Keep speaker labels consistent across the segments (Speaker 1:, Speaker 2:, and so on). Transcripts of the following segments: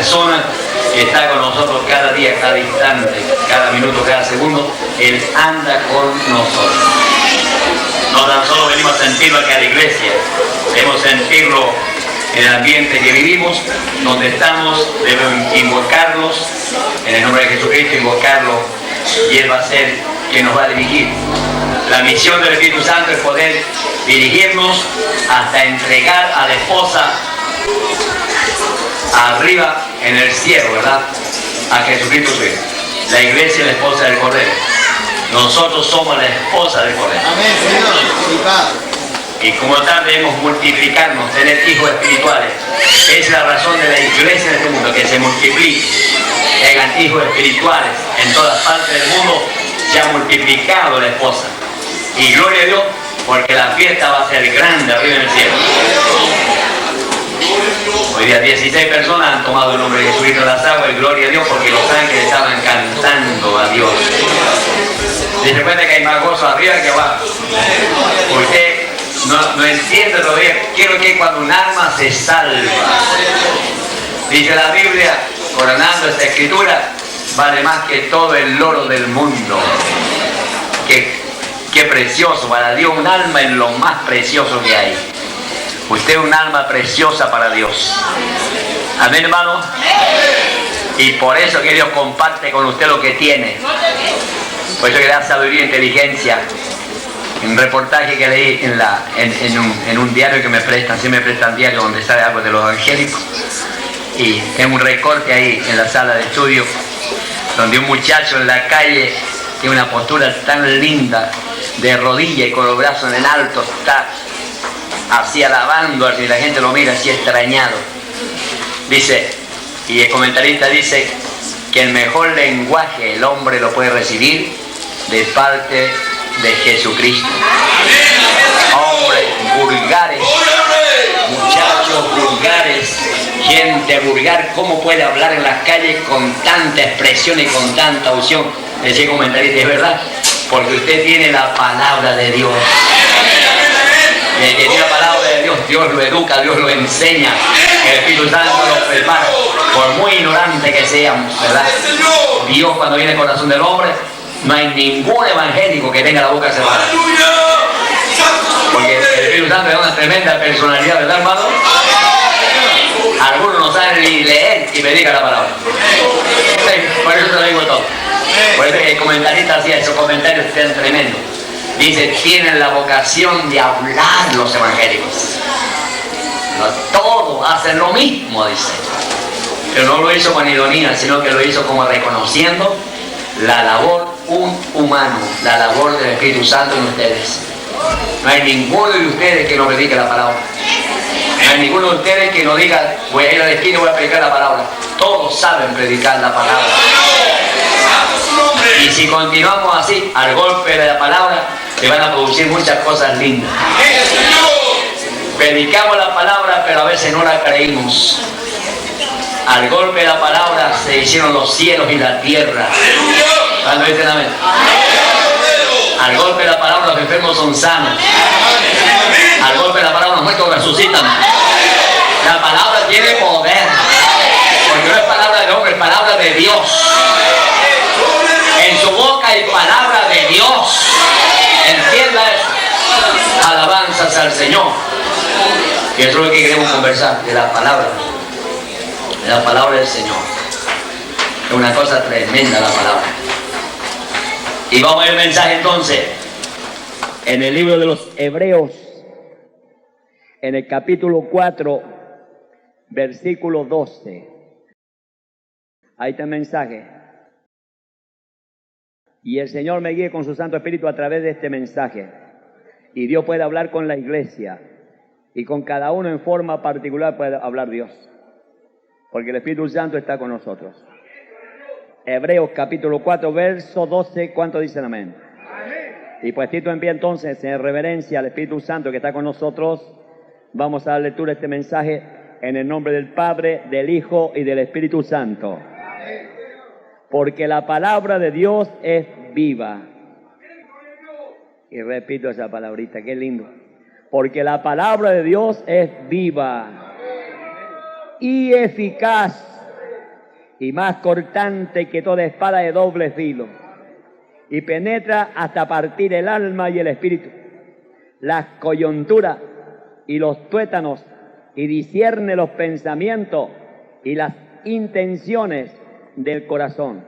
Speaker 1: persona que está con nosotros cada día, cada instante, cada minuto, cada segundo. Él anda con nosotros. No tan solo venimos a sentirlo aquí a la iglesia, debemos sentirlo en el ambiente que vivimos, donde estamos, debemos invocarlos, en el nombre de Jesucristo, invocarlo, y Él va a ser quien nos va a dirigir. La misión del Espíritu Santo es poder dirigirnos hasta entregar a la esposa arriba en el cielo, ¿verdad? A Jesucristo su Hijo. La iglesia es la esposa del Cordero. Nosotros somos la esposa del Cordero.
Speaker 2: Amén, Señor.
Speaker 1: Y como tal debemos multiplicarnos, tener hijos espirituales. Esa es la razón de la iglesia de este mundo, que se multiplique, que hagan hijos espirituales. En todas partes del mundo se ha multiplicado la esposa. Y gloria a Dios, porque la fiesta va a ser grande arriba en el cielo. Hoy día 16 personas han tomado el nombre de Jesucristo en las aguas, y gloria a Dios, porque los ángeles estaban cantando a Dios. Y se cuenta que hay más gozo arriba que abajo. Usted no entiende todavía. Quiero que cuando un alma se salva, dice la Biblia, coronando esta escritura, vale más que todo el oro del mundo. Qué precioso para Dios, un alma es lo más precioso que hay. Usted es un alma preciosa para Dios. Amén, hermano. Y por eso que Dios comparte con usted lo que tiene. Por eso que le da sabiduría e inteligencia. Un reportaje que leí en un diario que me prestan, sí me prestan diario donde sale algo de los evangélicos, y tengo un recorte ahí en la sala de estudio donde un muchacho en la calle tiene una postura tan linda, de rodilla y con los brazos en alto, está así alabando, y la gente lo mira así extrañado. Dice, y el comentarista dice que el mejor lenguaje el hombre lo puede recibir de parte de Jesucristo. Hombres vulgares, muchachos vulgares, gente vulgar, ¿cómo puede hablar en las calles con tanta expresión y con tanta unción? Ese comentarista, es verdad, porque usted tiene la palabra de Dios. Y el que tiene la palabra de Dios, Dios lo educa, Dios lo enseña, el Espíritu Santo lo prepara, por muy ignorante que seamos, ¿verdad? Dios, cuando viene al corazón del hombre, no hay ningún evangélico que tenga la boca cerrada. Porque el Espíritu Santo es una tremenda personalidad, ¿verdad, hermano? Algunos no saben ni leer y predican la palabra. Por eso te lo digo todo. Por eso que el comentarista hacía esos comentarios tan tremendos. Dice, tienen la vocación de hablar los evangélicos. No, todos hacen lo mismo, dice. Pero no lo hizo con ironía, sino que lo hizo como reconociendo la labor humano, la labor del Espíritu Santo en ustedes. No hay ninguno de ustedes que no predique la palabra. No hay ninguno de ustedes que no diga, voy a ir a la esquina y voy a predicar la palabra. Todos saben predicar la palabra. Y si continuamos así, al golpe de la palabra, se van a producir muchas cosas lindas. Predicamos la palabra, pero a veces no la creímos. Al golpe de la palabra se hicieron los cielos y la tierra. ¿Cuándo dicen amén? Al golpe de la palabra los enfermos son sanos. Al golpe de la palabra los muertos resucitan. La palabra tiene poder. Porque no es palabra de hombre, es palabra de Dios. En su boca hay palabra de Dios. Entienda eso. Alabanzas al Señor. Y eso es lo que queremos conversar, de la palabra. De la palabra del Señor. Es una cosa tremenda la palabra. Y vamos a ver el mensaje entonces. En el libro de los Hebreos, en el capítulo 4, versículo 12. Ahí está el mensaje. Y el Señor me guíe con su Santo Espíritu a través de este mensaje. Y Dios puede hablar con la iglesia. Y con cada uno en forma particular puede hablar Dios. Porque el Espíritu Santo está con nosotros. Hebreos capítulo 4, verso 12. ¿Cuánto dicen amén? Y puestito en pie entonces, en reverencia al Espíritu Santo que está con nosotros, vamos a dar lectura a este mensaje en el nombre del Padre, del Hijo y del Espíritu Santo. Porque la palabra de Dios es viva. Y repito esa palabrita, qué lindo. Porque la palabra de Dios es viva y eficaz
Speaker 3: y más cortante que toda espada de doble filo, y penetra hasta partir el alma y el espíritu, las coyunturas y los tuétanos, y discierne los pensamientos y las intenciones del corazón.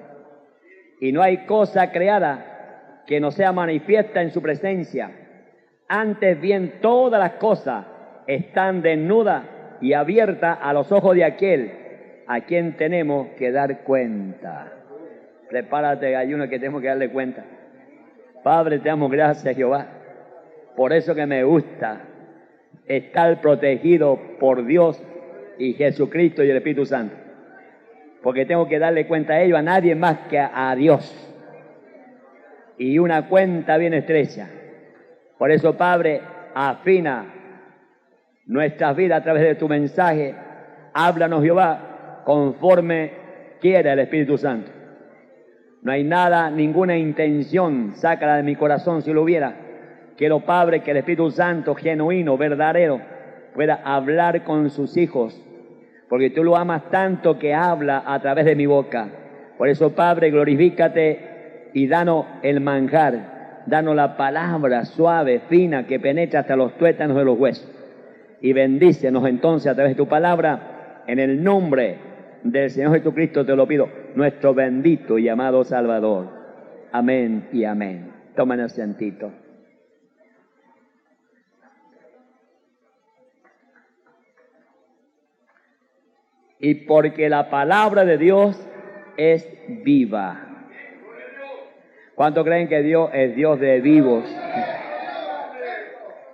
Speaker 3: Y no hay cosa creada que no sea manifiesta en su presencia. Antes bien, todas las cosas están desnudas y abiertas a los ojos de aquel a quien tenemos que dar cuenta. Prepárate, hay uno que tenemos que darle cuenta. Padre, te damos gracias, Jehová, por eso que me gusta estar protegido por Dios y Jesucristo y el Espíritu Santo, porque tengo que darle cuenta a ellos, a nadie más que a Dios, y una cuenta bien estrecha. Por eso, Padre, afina nuestras vidas a través de tu mensaje. Háblanos, Jehová, conforme quiera el Espíritu Santo. No hay nada, ninguna intención, sácala de mi corazón si lo hubiera. Quiero, Padre, que el Espíritu Santo, genuino, verdadero, pueda hablar con sus hijos, porque tú lo amas tanto que habla a través de mi boca. Por eso, Padre, glorifícate y danos el manjar, danos la palabra suave, fina, que penetra hasta los tuétanos de los huesos. Y bendícenos entonces a través de tu palabra, en el nombre del Señor Jesucristo te lo pido, nuestro bendito y amado Salvador. Amén y amén. Tomen asientito. Y porque la palabra de Dios es viva. ¿Cuántos creen que Dios es Dios de vivos?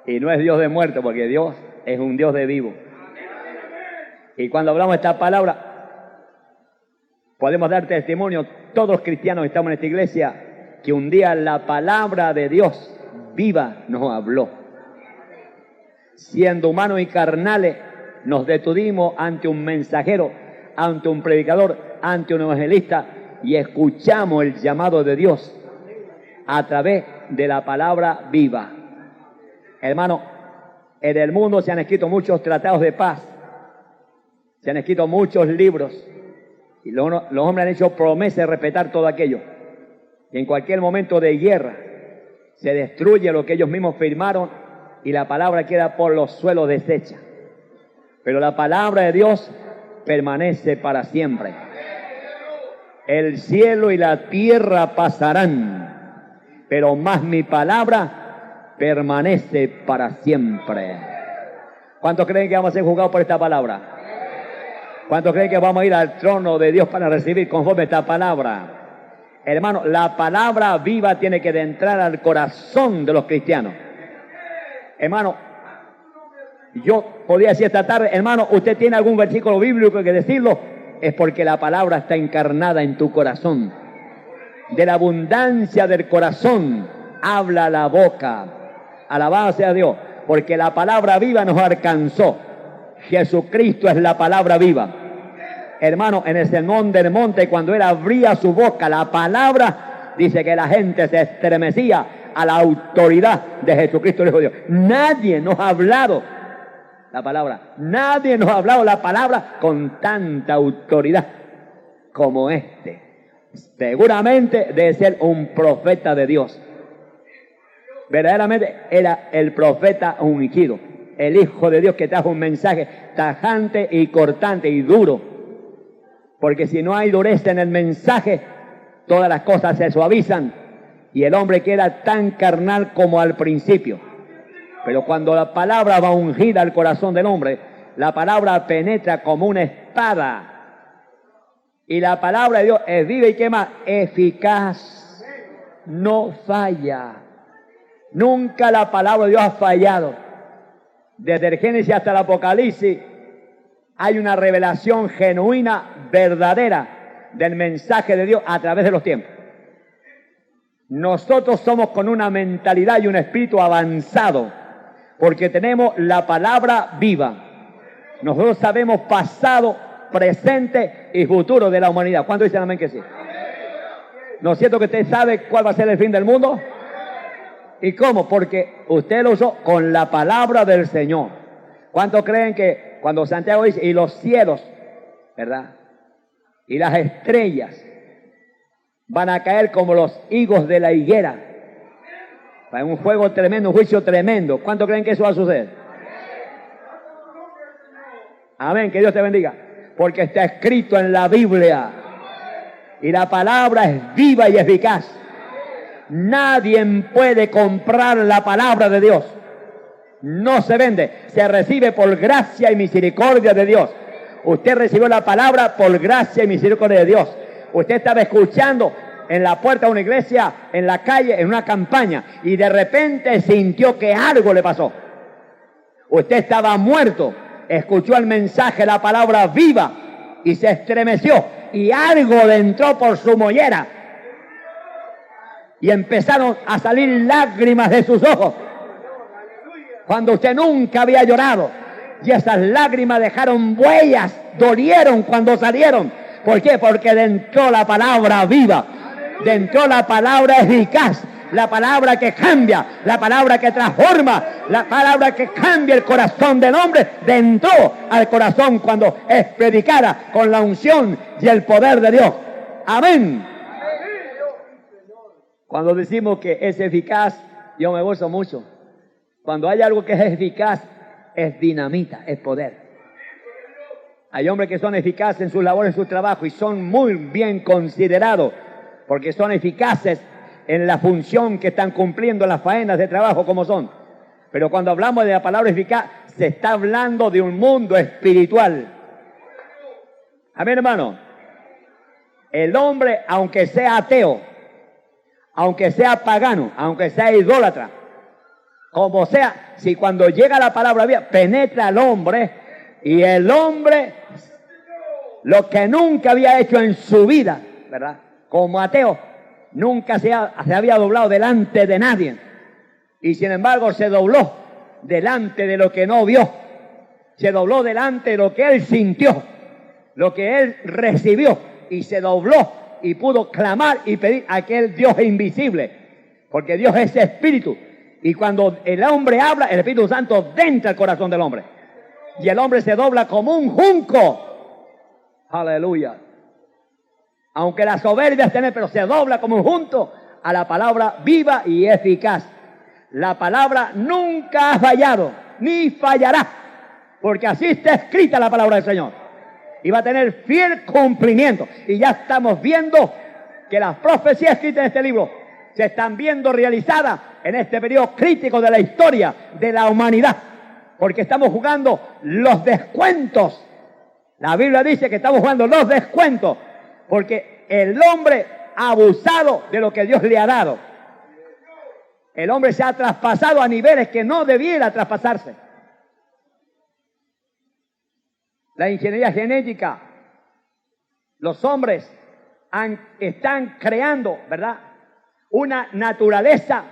Speaker 3: Y no es Dios de muertos, porque Dios es un Dios de vivos. Y cuando hablamos de esta palabra, podemos dar testimonio, todos los cristianos que estamos en esta iglesia, que un día la palabra de Dios viva nos habló. Siendo humanos y carnales, nos detuvimos ante un mensajero, ante un predicador, ante un evangelista, y escuchamos el llamado de Dios a través de la palabra viva. Hermano, en el mundo se han escrito muchos tratados de paz, se han escrito muchos libros, y los hombres han hecho promesas de respetar todo aquello. Y en cualquier momento de guerra se destruye lo que ellos mismos firmaron y la palabra queda por los suelos deshecha. Pero la palabra de Dios permanece para siempre. El cielo y la tierra pasarán, pero más mi palabra permanece para siempre. ¿Cuántos creen que vamos a ser juzgados por esta palabra? ¿Cuántos creen que vamos a ir al trono de Dios para recibir conforme esta palabra? Hermano, la palabra viva tiene que entrar al corazón de los cristianos. Hermano, yo podría decir esta tarde, hermano, usted tiene algún versículo bíblico que decirlo, es porque la palabra está encarnada en tu corazón. De la abundancia del corazón habla la boca. Alabado sea Dios, porque la palabra viva nos alcanzó. Jesucristo es la palabra viva. Hermano, en el sermón del monte, cuando él abría su boca, la palabra, dice que la gente se estremecía a la autoridad de Jesucristo, el Hijo de Dios. Nadie nos ha hablado la palabra, nadie nos ha hablado la palabra con tanta autoridad como este. Seguramente debe ser un profeta de Dios. Verdaderamente era el profeta ungido, el Hijo de Dios que trajo un mensaje tajante y cortante y duro. Porque si no hay dureza en el mensaje, todas las cosas se suavizan y el hombre queda tan carnal como al principio. Pero cuando la palabra va ungida al corazón del hombre, la palabra penetra como una espada. Y la palabra de Dios es viva y quema, eficaz, no falla. Nunca la palabra de Dios ha fallado. Desde el Génesis hasta el Apocalipsis hay una revelación genuina, verdadera, del mensaje de Dios a través de los tiempos. Nosotros somos con una mentalidad y un espíritu avanzado, porque tenemos la palabra viva. Nosotros sabemos pasado, presente y futuro de la humanidad. ¿Cuántos dicen amén que sí? ¿No es cierto que usted sabe cuál va a ser el fin del mundo? ¿Y cómo? Porque usted lo usó con la palabra del Señor. ¿Cuántos creen que cuando Santiago dice, y los cielos, ¿verdad? y las estrellas van a caer como los higos de la higuera. Va un fuego tremendo, un juicio tremendo. ¿Cuánto creen que eso va a suceder? Amén, que Dios te bendiga. Porque está escrito en la Biblia. Y la palabra es viva y eficaz. Nadie puede comprar la palabra de Dios. No se vende, se recibe por gracia y misericordia de Dios. Usted recibió la palabra por gracia y misericordia de Dios. Usted estaba escuchando en la puerta de una iglesia, en la calle, en una campaña, y de repente sintió que algo le pasó. Usted estaba muerto, escuchó el mensaje, la palabra viva, y se estremeció, y algo le entró por su mollera, y empezaron a salir lágrimas de sus ojos, cuando usted nunca había llorado, y esas lágrimas dejaron huellas, dolieron cuando salieron. ¿Por qué? Porque dentro la palabra viva, dentro la palabra eficaz, la palabra que cambia, la palabra que transforma, la palabra que cambia el corazón del hombre, dentro al corazón cuando es predicada con la unción y el poder de Dios. Amén. Cuando decimos que es eficaz, yo me gozo mucho. Cuando hay algo que es eficaz, es dinamita, es poder. Hay hombres que son eficaces en sus labores, en su trabajo, y son muy bien considerados, porque son eficaces en la función que están cumpliendo, en las faenas de trabajo como son. Pero cuando hablamos de la palabra eficaz, se está hablando de un mundo espiritual. Amén, hermano. El hombre, aunque sea ateo, aunque sea pagano, aunque sea idólatra, como sea, si cuando llega la palabra viva, penetra al hombre, y el hombre, lo que nunca había hecho en su vida, ¿verdad? Como ateo, nunca se había doblado delante de nadie. Y sin embargo se dobló delante de lo que no vio. Se dobló delante de lo que él sintió, lo que él recibió. Y se dobló y pudo clamar y pedir a aquel Dios invisible. Porque Dios es espíritu. Y cuando el hombre habla, el Espíritu Santo entra al corazón del hombre. Y el hombre se dobla como un junco. Aleluya. Aunque la soberbia es tener, pero se dobla como un junco a la palabra viva y eficaz. La palabra nunca ha fallado, ni fallará, porque así está escrita la palabra del Señor. Y va a tener fiel cumplimiento. Y ya estamos viendo que las profecías escritas en este libro se están viendo realizadas en este periodo crítico de la historia de la humanidad. Porque estamos jugando los descuentos. La Biblia dice que estamos jugando los descuentos. Porque el hombre ha abusado de lo que Dios le ha dado. El hombre se ha traspasado a niveles que no debiera traspasarse. La ingeniería genética, los hombres están creando, ¿verdad?, una naturaleza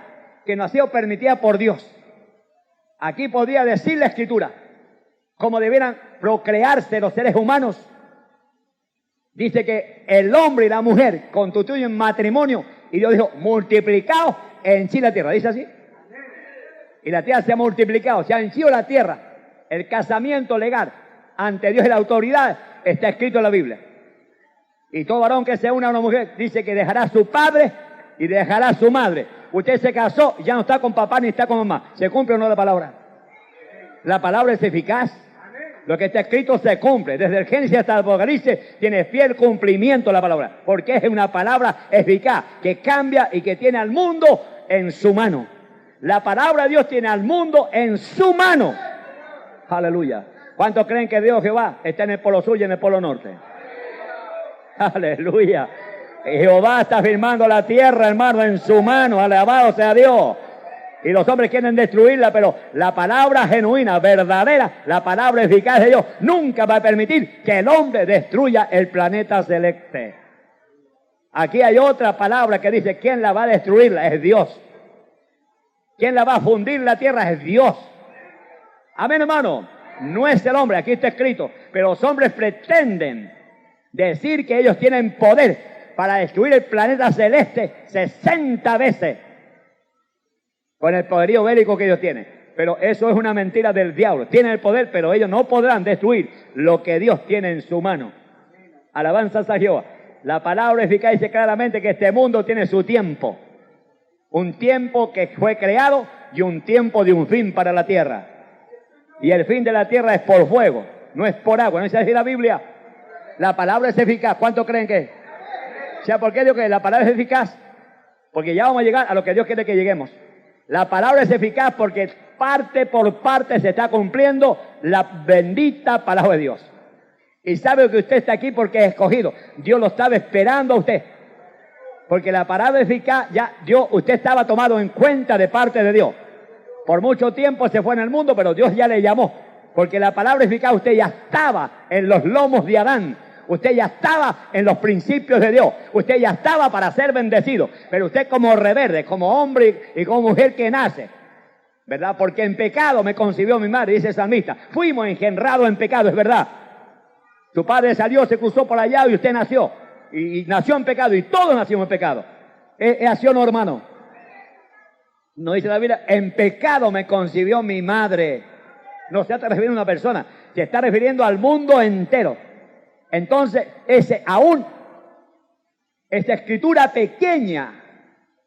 Speaker 3: que no ha sido permitida por Dios. Aquí podría decir la Escritura cómo debieran procrearse los seres humanos. Dice que el hombre y la mujer constituyen matrimonio, y Dios dijo, multiplicaos, henchid la tierra. ¿Dice así? Y la tierra se ha multiplicado, se ha henchido la tierra. El casamiento legal ante Dios y la autoridad está escrito en la Biblia. Y todo varón que se una a una mujer dice que dejará a su padre y dejará a su madre. Usted se casó, ya no está con papá ni está con mamá. ¿Se cumple o no la palabra? La palabra es eficaz. Lo que está escrito se cumple. Desde el Génesis hasta el Apocalipsis tiene fiel cumplimiento la palabra. Porque es una palabra eficaz que cambia y que tiene al mundo en su mano. La palabra de Dios tiene al mundo en su mano. Aleluya. ¿Cuántos creen que Dios Jehová está en el polo sur y en el polo norte? Aleluya. Jehová está firmando la tierra, hermano, en su mano. Alabado sea Dios. Y los hombres quieren destruirla, pero la palabra genuina, verdadera, la palabra eficaz de Dios, nunca va a permitir que el hombre destruya el planeta celeste. Aquí hay otra palabra que dice, ¿quién la va a destruirla? Es Dios. ¿Quién la va a fundir la tierra? Es Dios. Amén, hermano. No es el hombre, aquí está escrito. Pero los hombres pretenden decir que ellos tienen poder para destruir el planeta celeste 60 veces. Con el poderío bélico que ellos tienen. Pero eso es una mentira del diablo. Tienen el poder, pero ellos no podrán destruir lo que Dios tiene en su mano. Alabanzas a Jehová. La palabra eficaz dice claramente que este mundo tiene su tiempo. Un tiempo que fue creado y un tiempo de un fin para la tierra. Y el fin de la tierra es por fuego, no es por agua. ¿No dice así la Biblia? La palabra es eficaz. ¿Cuánto creen que es? O sea, ¿por qué digo que la palabra es eficaz? Porque ya vamos a llegar a lo que Dios quiere que lleguemos. La palabra es eficaz porque parte por parte se está cumpliendo la bendita palabra de Dios. Y sabe que usted está aquí porque es escogido. Dios lo estaba esperando a usted. Porque la palabra eficaz, ya Dios, usted estaba tomado en cuenta de parte de Dios. Por mucho tiempo se fue en el mundo, pero Dios ya le llamó. Porque la palabra eficaz, usted ya estaba en los lomos de Adán. Usted ya estaba en los principios de Dios. Usted ya estaba para ser bendecido. Pero usted como reverde, como hombre y como mujer que nace, ¿verdad? Porque en pecado me concibió mi madre, dice el salmista. Fuimos engendrados en pecado, es verdad. Su padre salió, se cruzó por allá y usted nació. Y nació en pecado y todos nacimos en pecado. ¿Es así o no, hermano? No dice la Biblia, en pecado me concibió mi madre. No se está refiriendo a una persona, se está refiriendo al mundo entero. Entonces, esta escritura pequeña,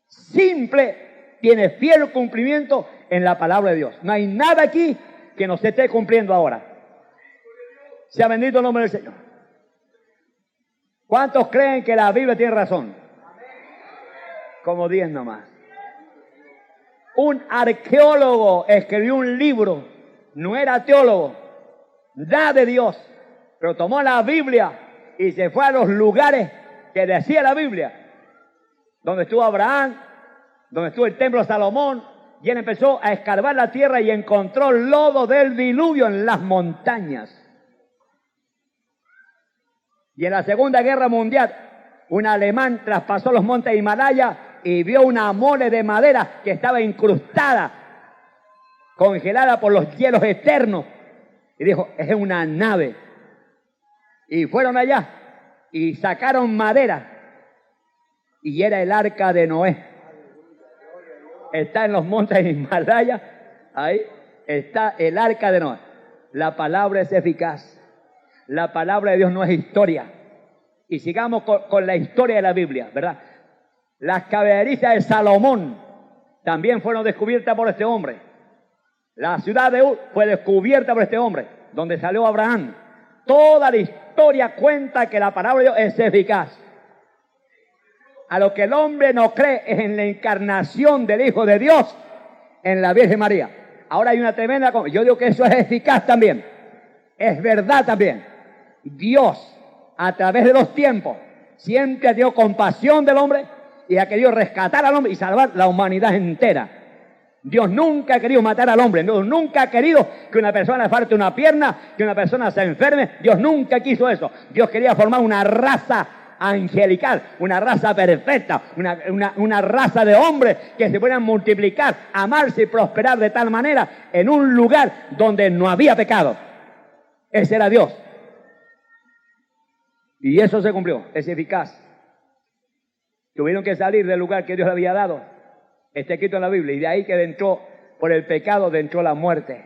Speaker 3: simple, tiene fiel cumplimiento en la palabra de Dios. No hay nada aquí que no se esté cumpliendo ahora. Sea bendito el nombre del Señor. ¿Cuántos creen que la Biblia tiene razón? Como 10 nomás. Un arqueólogo escribió un libro, no era teólogo, nada de Dios, pero tomó la Biblia y se fue a los lugares que decía la Biblia, donde estuvo Abraham, donde estuvo el templo de Salomón, y él empezó a escarbar la tierra y encontró lodo del diluvio en las montañas. Y en la Segunda Guerra Mundial, un alemán traspasó los montes de Himalaya y vio una mole de madera que estaba incrustada, congelada por los hielos eternos. Y dijo, es una nave. Y fueron allá y sacaron madera. Y era el arca de Noé. Está en los montes de Himalaya. Ahí está el arca de Noé. La palabra es eficaz. La palabra de Dios no es historia. Y sigamos con la historia de la Biblia, ¿verdad? Las caballerizas de Salomón también fueron descubiertas por este hombre. La ciudad de Ur fue descubierta por este hombre, donde salió Abraham. Toda la historia cuenta que la palabra de Dios es eficaz. A lo que el hombre no cree es en la encarnación del Hijo de Dios en la Virgen María. Ahora hay una tremenda cosa. Yo digo que eso es eficaz también. Es verdad también. Dios, a través de los tiempos, siempre ha tenido compasión del hombre y ha querido rescatar al hombre y salvar la humanidad entera. Dios nunca ha querido matar al hombre. Dios nunca ha querido que una persona le falte una pierna, que una persona se enferme. Dios nunca quiso eso. Dios quería formar una raza angelical, una raza perfecta, una raza de hombres que se puedan multiplicar, amarse y prosperar de tal manera en un lugar donde no había pecado. Ese era Dios. Y eso se cumplió, es eficaz. Tuvieron que salir del lugar que Dios le había dado. Está escrito en la Biblia. Y de ahí que entró, por el pecado, entró la muerte.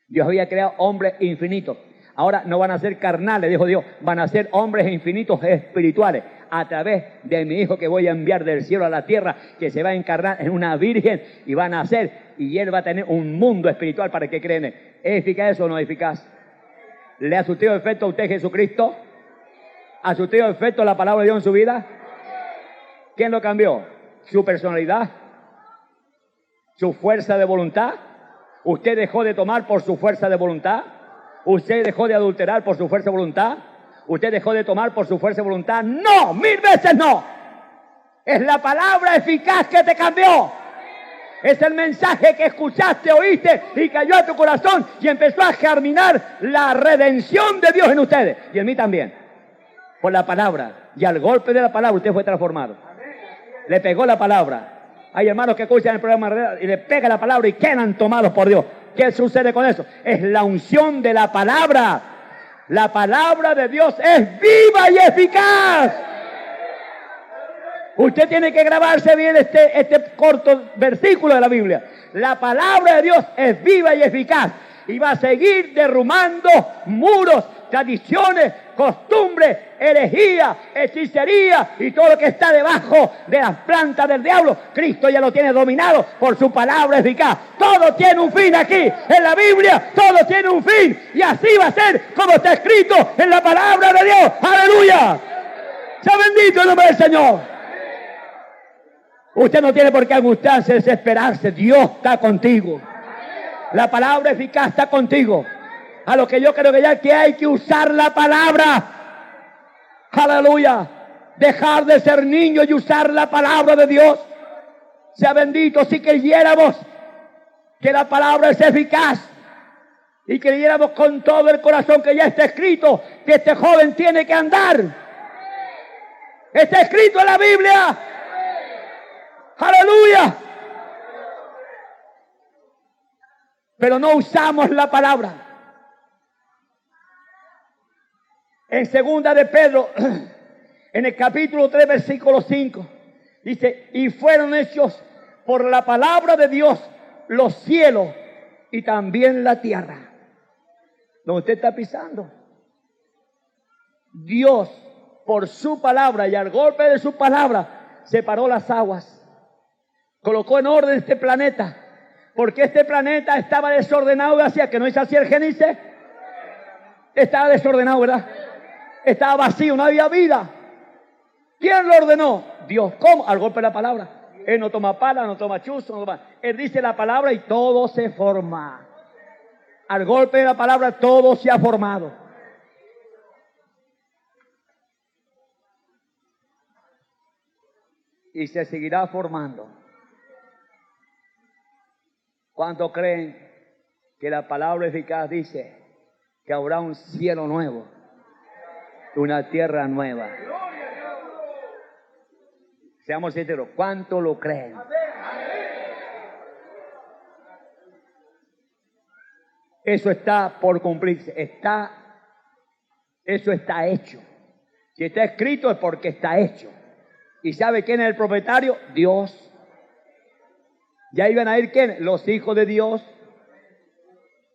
Speaker 3: Dios había creado hombres infinitos. Ahora no van a ser carnales, dijo Dios. Van a ser hombres infinitos espirituales. A través de mi Hijo que voy a enviar del cielo a la tierra, que se va a encarnar en una virgen y va a nacer. Y Él va a tener un mundo espiritual para que creen. ¿Es eficaz eso o no es eficaz? ¿Le ha surtido efecto a usted Jesucristo? ¿Ha surtido efecto la palabra de Dios en su vida? ¿Quién lo cambió? ¿Su personalidad? ¿Su fuerza de voluntad? ¿Usted dejó de tomar por su fuerza de voluntad? ¿Usted dejó de adulterar por su fuerza de voluntad? ¿Usted dejó de tomar por su fuerza de voluntad? ¡No! ¡1000 veces no! Es la palabra eficaz que te cambió. Es el mensaje que escuchaste, oíste y cayó a tu corazón y empezó a germinar la redención de Dios en ustedes y en mí también. Por la palabra. Y al golpe de la palabra usted fue transformado. Le pegó la palabra. Hay hermanos que escuchan el programa y le pega la palabra y quedan tomados por Dios. ¿Qué sucede con eso? Es la unción de la palabra. La palabra de Dios es viva y eficaz. Usted tiene que grabarse bien este corto versículo de la Biblia. La palabra de Dios es viva y eficaz. Y va a seguir derrumbando muros tradiciones, costumbres, herejía, hechicería y todo lo que está debajo de las plantas del diablo. Cristo ya lo tiene dominado por su palabra eficaz. Todo tiene un fin aquí, en la Biblia, todo tiene un fin. Y así va a ser como está escrito en la palabra de Dios. ¡Aleluya! ¡Sea bendito el nombre del Señor! Usted no tiene por qué angustiarse, desesperarse. Dios está contigo. La palabra eficaz está contigo. A lo que yo creo que hay que usar la palabra. Aleluya. Dejar de ser niño y usar la palabra de Dios. Sea bendito si creyéramos que la palabra es eficaz y creyéramos con todo el corazón que ya está escrito que este joven tiene que andar. Está escrito en la Biblia. Aleluya. Pero no usamos la palabra. En segunda de Pedro, en el capítulo 3, versículo 5, dice, y fueron hechos por la palabra de Dios los cielos y también la tierra. Donde usted está pisando. Dios, por su palabra y al golpe de su palabra, separó las aguas. Colocó en orden este planeta. Porque este planeta estaba desordenado, ¿hacía que no es así el Génesis? Estaba desordenado, ¿verdad? Estaba vacío, no había vida. ¿Quién lo ordenó? Dios. ¿Cómo? Al golpe de la palabra. Él no toma pala, no toma chuzo, no toma... Él dice la palabra y todo se forma. Al golpe de la palabra todo se ha formado. Y se seguirá formando. ¿Cuántos creen que la palabra eficaz dice que habrá un cielo nuevo, una tierra nueva? Seamos sinceros, ¿cuántos lo creen? Eso está por cumplirse, eso está hecho. Si está escrito es porque está hecho. ¿Y sabe quién es el propietario? Dios. ¿Ya iban a ir quiénes? Los hijos de Dios.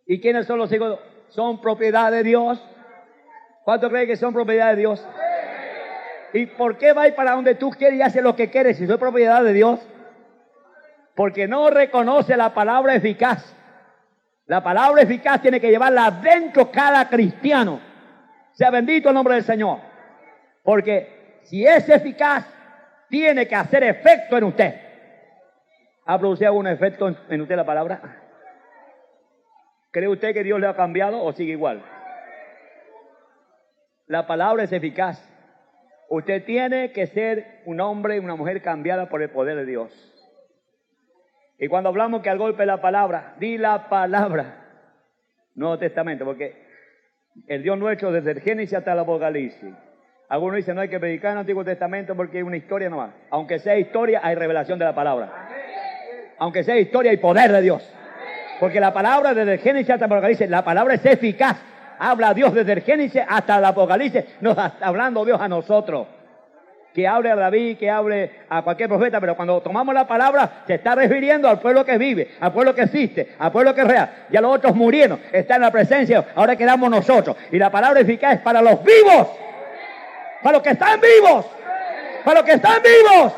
Speaker 3: ¿Y quiénes son los hijos de Dios? Son propiedad de Dios. ¿Cuántos creen que son propiedad de Dios? ¿Y por qué va a ir para donde tú quieres y hace lo que quieres si soy propiedad de Dios? Porque no reconoce la palabra eficaz. La palabra eficaz tiene que llevarla adentro cada cristiano. Sea bendito el nombre del Señor. Porque si es eficaz, tiene que hacer efecto en usted. ¿Ha producido algún efecto en usted la palabra? ¿Cree usted que Dios le ha cambiado o sigue igual? La palabra es eficaz. Usted tiene que ser un hombre y una mujer cambiada por el poder de Dios. Y cuando hablamos que al golpe de la palabra, di la palabra. Nuevo Testamento, porque el Dios nuestro desde el Génesis hasta el Apocalipsis. Algunos dicen no hay que predicar en el Antiguo Testamento porque hay una historia nomás. Aunque sea historia, hay revelación de la palabra. Aunque sea historia, hay poder de Dios. Porque la palabra desde el Génesis hasta el Apocalipsis, la palabra es eficaz. Habla Dios desde el Génesis hasta el Apocalipsis, nos está hablando Dios a nosotros. Que hable a David, que hable a cualquier profeta, pero cuando tomamos la palabra se está refiriendo al pueblo que vive, al pueblo que existe, al pueblo que es real. Ya los otros murieron, está en la presencia, ahora quedamos nosotros. Y la palabra eficaz es para los vivos, para los que están vivos, para los que están vivos.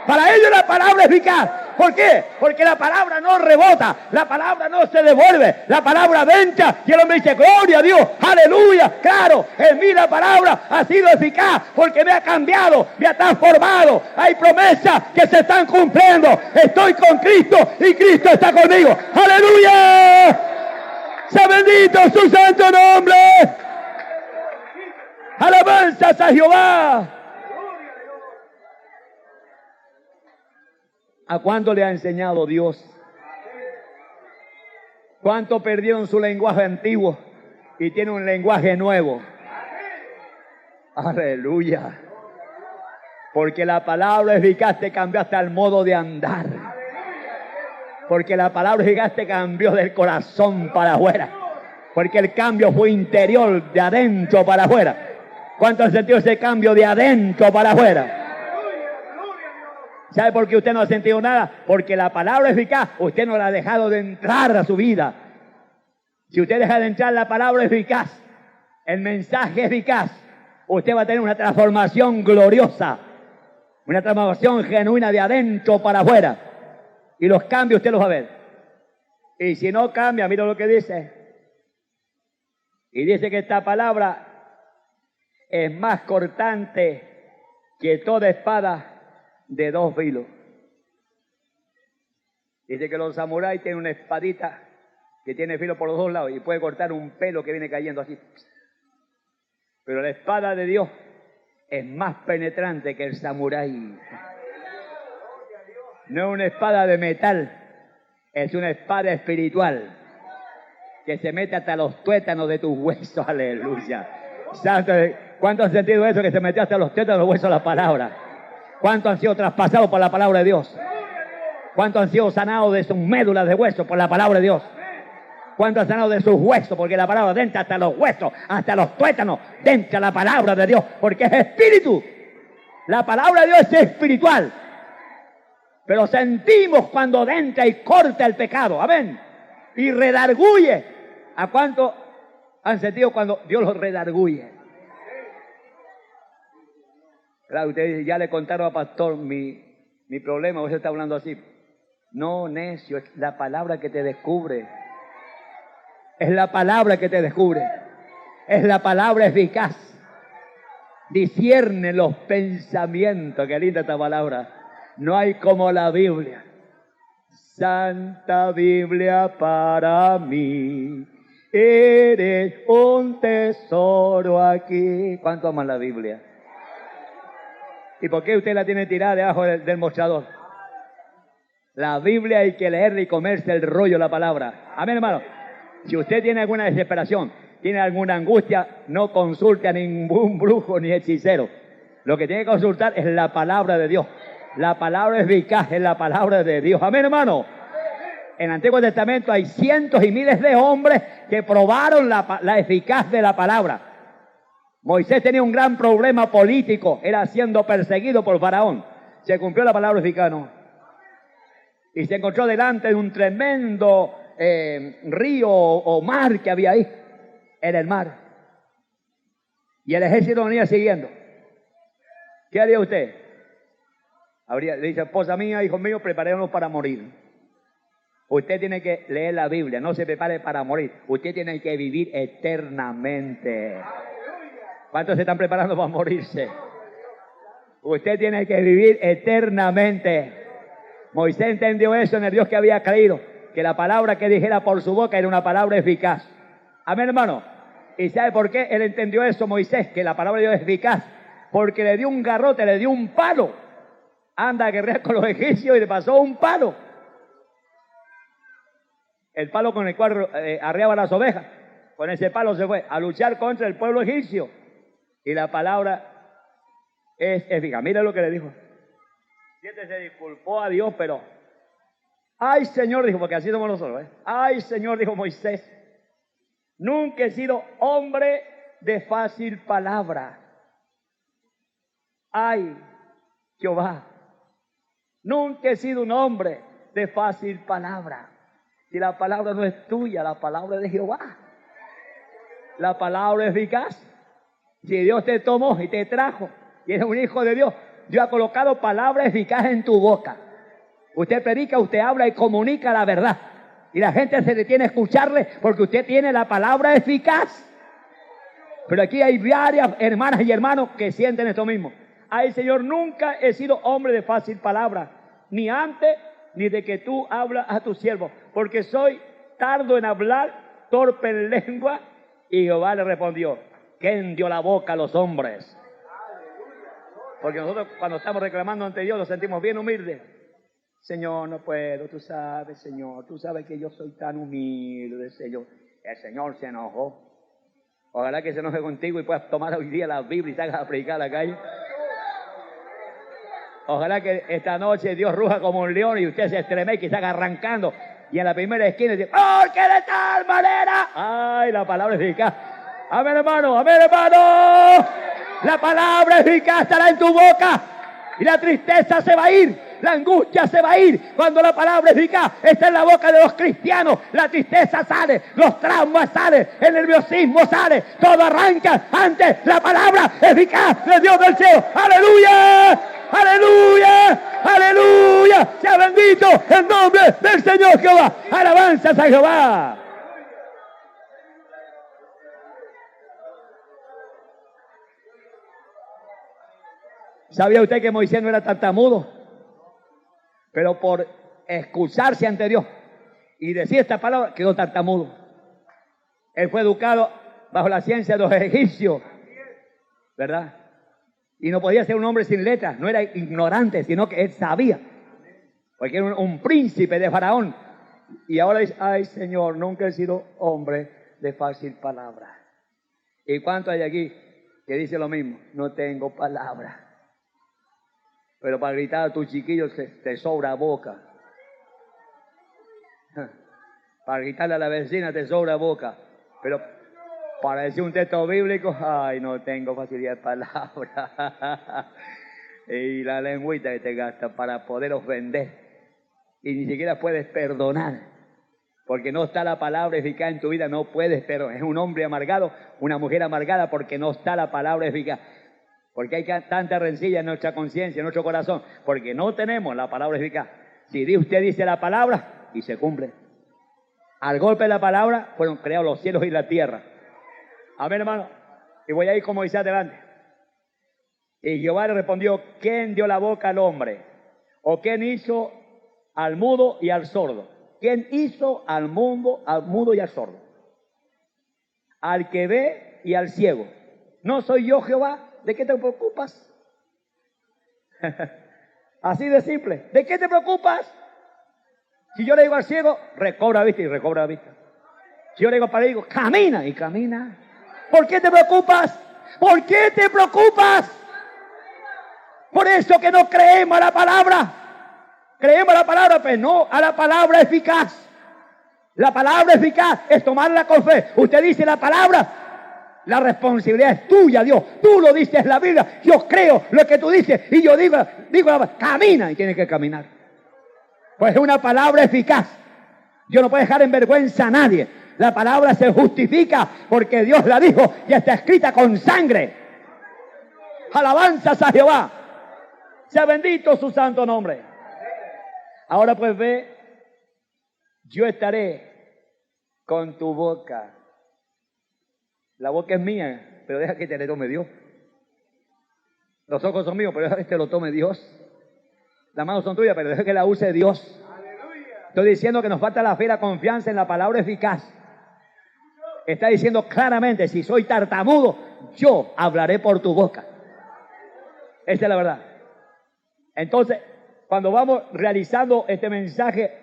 Speaker 3: Para ellos la palabra es eficaz. ¿Por qué? Porque la palabra no rebota, la palabra no se devuelve, la palabra entra y el hombre dice, gloria a Dios, aleluya, claro, en mí la palabra ha sido eficaz porque me ha cambiado, me ha transformado, hay promesas que se están cumpliendo, estoy con Cristo y Cristo está conmigo, aleluya, sea bendito su santo nombre, alabanzas a Jehová. ¿A cuánto le ha enseñado Dios? ¿Cuánto perdieron su lenguaje antiguo y tienen un lenguaje nuevo? Aleluya. Porque la palabra eficaz te cambió hasta el modo de andar. Porque la palabra eficaz te cambió del corazón para afuera. Porque el cambio fue interior, de adentro para afuera. ¿Cuánto ha sentido ese cambio de adentro para afuera? ¿Sabe por qué usted no ha sentido nada? Porque la palabra eficaz, usted no la ha dejado de entrar a su vida. Si usted deja de entrar la palabra eficaz, el mensaje eficaz, usted va a tener una transformación gloriosa, una transformación genuina de adentro para afuera. Y los cambios usted los va a ver. Y si no cambia, mira lo que dice. Y dice que esta palabra es más cortante que toda espada de 2 filos. Dice que los samuráis tienen una espadita que tiene filo por los 2 lados y puede cortar un pelo que viene cayendo así. Pero la espada de Dios es más penetrante que el samurái. No es una espada de metal, es una espada espiritual que se mete hasta los tuétanos de tus huesos. Aleluya. Santo, ¿cuánto han sentido eso, que se metió hasta los tuétanos de los huesos de la palabra? ¿Cuántos han sido traspasados por la palabra de Dios? ¿Cuántos han sido sanados de sus médulas de hueso por la palabra de Dios? ¿Cuántos han sanado de sus huesos? Porque la palabra entra hasta los huesos, hasta los tuétanos, entra la palabra de Dios, porque es espíritu. La palabra de Dios es espiritual. Pero sentimos cuando entra y corta el pecado, amén, y redarguye. ¿A cuánto han sentido cuando Dios los redarguye? Claro, ustedes ya le contaron al pastor mi problema, usted está hablando así. No, necio, es la palabra que te descubre. Es la palabra que te descubre. Es la palabra eficaz. Discierne los pensamientos. Qué linda esta palabra. No hay como la Biblia. Santa Biblia para mí. Eres un tesoro aquí. ¿Cuánto aman la Biblia? ¿Y por qué usted la tiene tirada debajo del mostrador? La Biblia hay que leerla y comerse el rollo de la palabra. Amén, hermano. Si usted tiene alguna desesperación, tiene alguna angustia, no consulte a ningún brujo ni hechicero. Lo que tiene que consultar es la palabra de Dios. La palabra eficaz es la palabra de Dios. Amén, hermano. En el Antiguo Testamento hay cientos y miles de hombres que probaron la eficaz de la palabra. Moisés tenía un gran problema político, era siendo perseguido por Faraón. Se cumplió la palabra eficaz, ¿no? Y se encontró delante de un tremendo río o mar que había ahí. Era el mar. Y el ejército venía siguiendo. ¿Qué haría usted? Le dice, esposa mía, hijo mío, preparémonos para morir. Usted tiene que leer la Biblia, no se prepare para morir. Usted tiene que vivir eternamente. ¿Cuántos se están preparando para morirse? Usted tiene que vivir eternamente. Moisés entendió eso en el Dios que había creído, que la palabra que dijera por su boca era una palabra eficaz. Amén, hermano. ¿Y sabe por qué él entendió eso, Moisés? Que la palabra de Dios es eficaz. Porque le dio un garrote, le dio un palo. Anda a guerrear con los egipcios y le pasó un palo. El palo con el cual arreaba las ovejas. Con ese palo se fue a luchar contra el pueblo egipcio. Y la palabra es eficaz. Mira lo que le dijo. Y este se disculpó a Dios, pero ay, Señor, dijo, porque así somos nosotros, ¿eh? Ay, Señor, dijo Moisés, nunca he sido hombre de fácil palabra. Ay, Jehová, nunca he sido un hombre de fácil palabra. Si la palabra no es tuya, la palabra es de Jehová. La palabra es eficaz. Si Dios te tomó y te trajo y eres un hijo de Dios, Dios ha colocado palabra eficaz en tu boca. Usted predica, usted habla y comunica la verdad. Y la gente se detiene a escucharle porque usted tiene la palabra eficaz. Pero aquí hay varias hermanas y hermanos que sienten esto mismo. Ay, Señor, nunca he sido hombre de fácil palabra, ni antes ni de que tú hablas a tu siervo, porque soy tardo en hablar, torpe en lengua. Y Jehová le respondió, ¿quién dio la boca a los hombres? Porque nosotros cuando estamos reclamando ante Dios nos sentimos bien humildes. Señor, no puedo, tú sabes, Señor, tú sabes que yo soy tan humilde, Señor. El Señor se enojó. Ojalá que se enoje contigo y puedas tomar hoy día la Biblia y salgas a predicar a la calle. Ojalá que esta noche Dios ruja como un león y usted se estremezca y salga arrancando. Y en la primera esquina dice, ¡oh, que de tal manera! ¡Ay, la palabra eficaz! ¡Amén, hermano! ¡Amén, hermano! La palabra eficaz estará en tu boca y la tristeza se va a ir la angustia se va a ir. Cuando la palabra eficaz está en la boca de los cristianos, la tristeza sale, los traumas salen, el nerviosismo sale, todo arranca ante la palabra eficaz de Dios del cielo. ¡Aleluya! ¡Aleluya! ¡Aleluya! ¡Sea bendito el nombre del Señor Jehová! ¡Alabanzas a Jehová! ¿Sabía usted que Moisés no era tartamudo? Pero por excusarse ante Dios y decir esta palabra, quedó tartamudo. Él fue educado bajo la ciencia de los egipcios, ¿verdad? Y no podía ser un hombre sin letras, no era ignorante, sino que él sabía. Porque era un príncipe de Faraón. Y ahora dice, ay Señor, nunca he sido hombre de fácil palabra. ¿Y cuánto hay aquí que dice lo mismo? No tengo palabra. Pero para gritar a tus chiquillos te sobra boca. Para gritarle a la vecina te sobra boca. Pero para decir un texto bíblico, ay, no tengo facilidad de palabra. Y la lengüita que te gasta para poder ofender. Y ni siquiera puedes perdonar. Porque no está la palabra eficaz en tu vida, no puedes perdonar. Es un hombre amargado, una mujer amargada porque no está la palabra eficaz. Porque hay tanta rencilla en nuestra conciencia, en nuestro corazón, porque no tenemos la palabra eficaz. Si usted dice la palabra y se cumple. Al golpe de la palabra fueron creados los cielos y la tierra. Amén, hermano. Y voy a ir como dice adelante. Y Jehová le respondió, ¿quién dio la boca al hombre? ¿O quién hizo al mudo y al sordo? ¿Quién hizo al mudo y al sordo? Al que ve y al ciego. ¿No soy yo Jehová? ¿De qué te preocupas? Así de simple. ¿De qué te preocupas? Si yo le digo al ciego, recobra vista y recobra vista. Si yo le digo al paralítico, camina y camina. ¿Por qué te preocupas? ¿Por qué te preocupas? Por eso que no creemos a la palabra. Creemos a la palabra, pero no a la palabra eficaz. La palabra eficaz es tomarla con fe. Usted dice la palabra. La responsabilidad es tuya, Dios. Tú lo dices en la Biblia. Yo creo lo que tú dices. Y yo digo, camina. Y tiene que caminar. Pues es una palabra eficaz. Yo no puedo dejar en vergüenza a nadie. La palabra se justifica porque Dios la dijo y está escrita con sangre. Alabanzas a Jehová. Sea bendito su santo nombre. Ahora pues ve, yo estaré con tu boca. La boca es mía, pero deja que te la tome Dios. Los ojos son míos, pero deja que te lo tome Dios. Las manos son tuyas, pero deja que la use Dios. Estoy diciendo que nos falta la fe y la confianza en la palabra eficaz. Está diciendo claramente, si soy tartamudo, yo hablaré por tu boca. Esa es la verdad. Entonces, cuando vamos realizando este mensaje,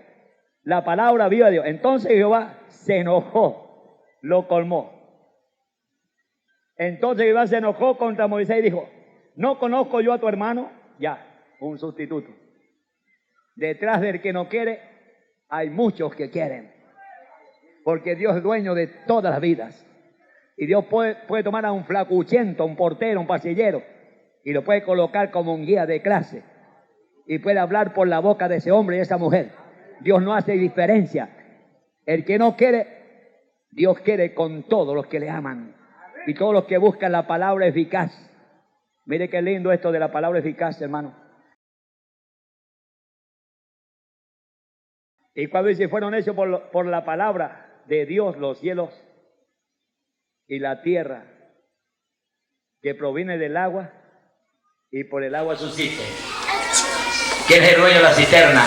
Speaker 3: la palabra viva de Dios, entonces Jehová se enojó, lo colmó. Entonces Jehová se enojó contra Moisés y dijo, ¿no conozco yo a tu hermano? Ya, un sustituto. Detrás del que no quiere, hay muchos que quieren. Porque Dios es dueño de todas las vidas. Y Dios puede tomar a un flacuchento, un portero, un pasillero, y lo puede colocar como un guía de clase. Y puede hablar por la boca de ese hombre y esa mujer. Dios no hace diferencia. El que no quiere, Dios quiere con todos los que le aman. Y todos los que buscan la palabra eficaz. Mire qué lindo esto de la palabra eficaz, hermano. Y cuando dice, fueron hechos por la palabra de Dios los cielos y la tierra, que proviene del agua, y por el agua subsiste. ¿Quién es el dueño de la cisterna?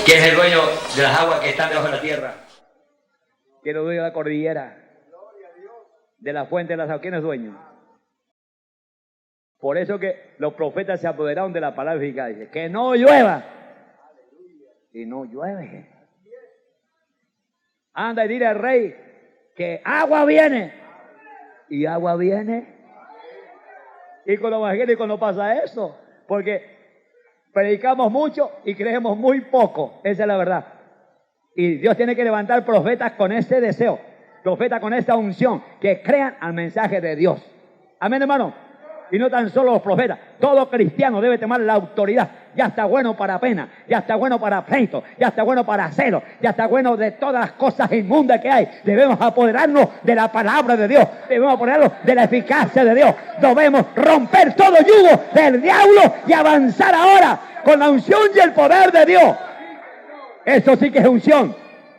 Speaker 3: ¿Quién es el dueño de las aguas que están debajo de la tierra? ¿Quién es el dueño de la cordillera? De la fuente de las aguas. ¿Quién es dueño? Por eso que los profetas se apoderaron de la palabra eficaz. Dice, que no llueva. Y no llueve. Anda y dile al rey que agua viene. Y agua viene. Y con los evangélicos no pasa eso. Porque predicamos mucho y creemos muy poco. Esa es la verdad. Y Dios tiene que levantar profetas con ese deseo. Profetas con esa unción. Que crean al mensaje de Dios. Amén, hermano. Y no tan solo los profetas, todo cristiano debe tomar la autoridad. Ya está bueno para pena, ya está bueno para pleito, ya está bueno para celo, ya está bueno de todas las cosas inmundas que hay. Debemos apoderarnos de la palabra de Dios, debemos apoderarnos de la eficacia de Dios. Debemos romper todo yugo del diablo y avanzar ahora con la unción y el poder de Dios. Eso sí que es unción,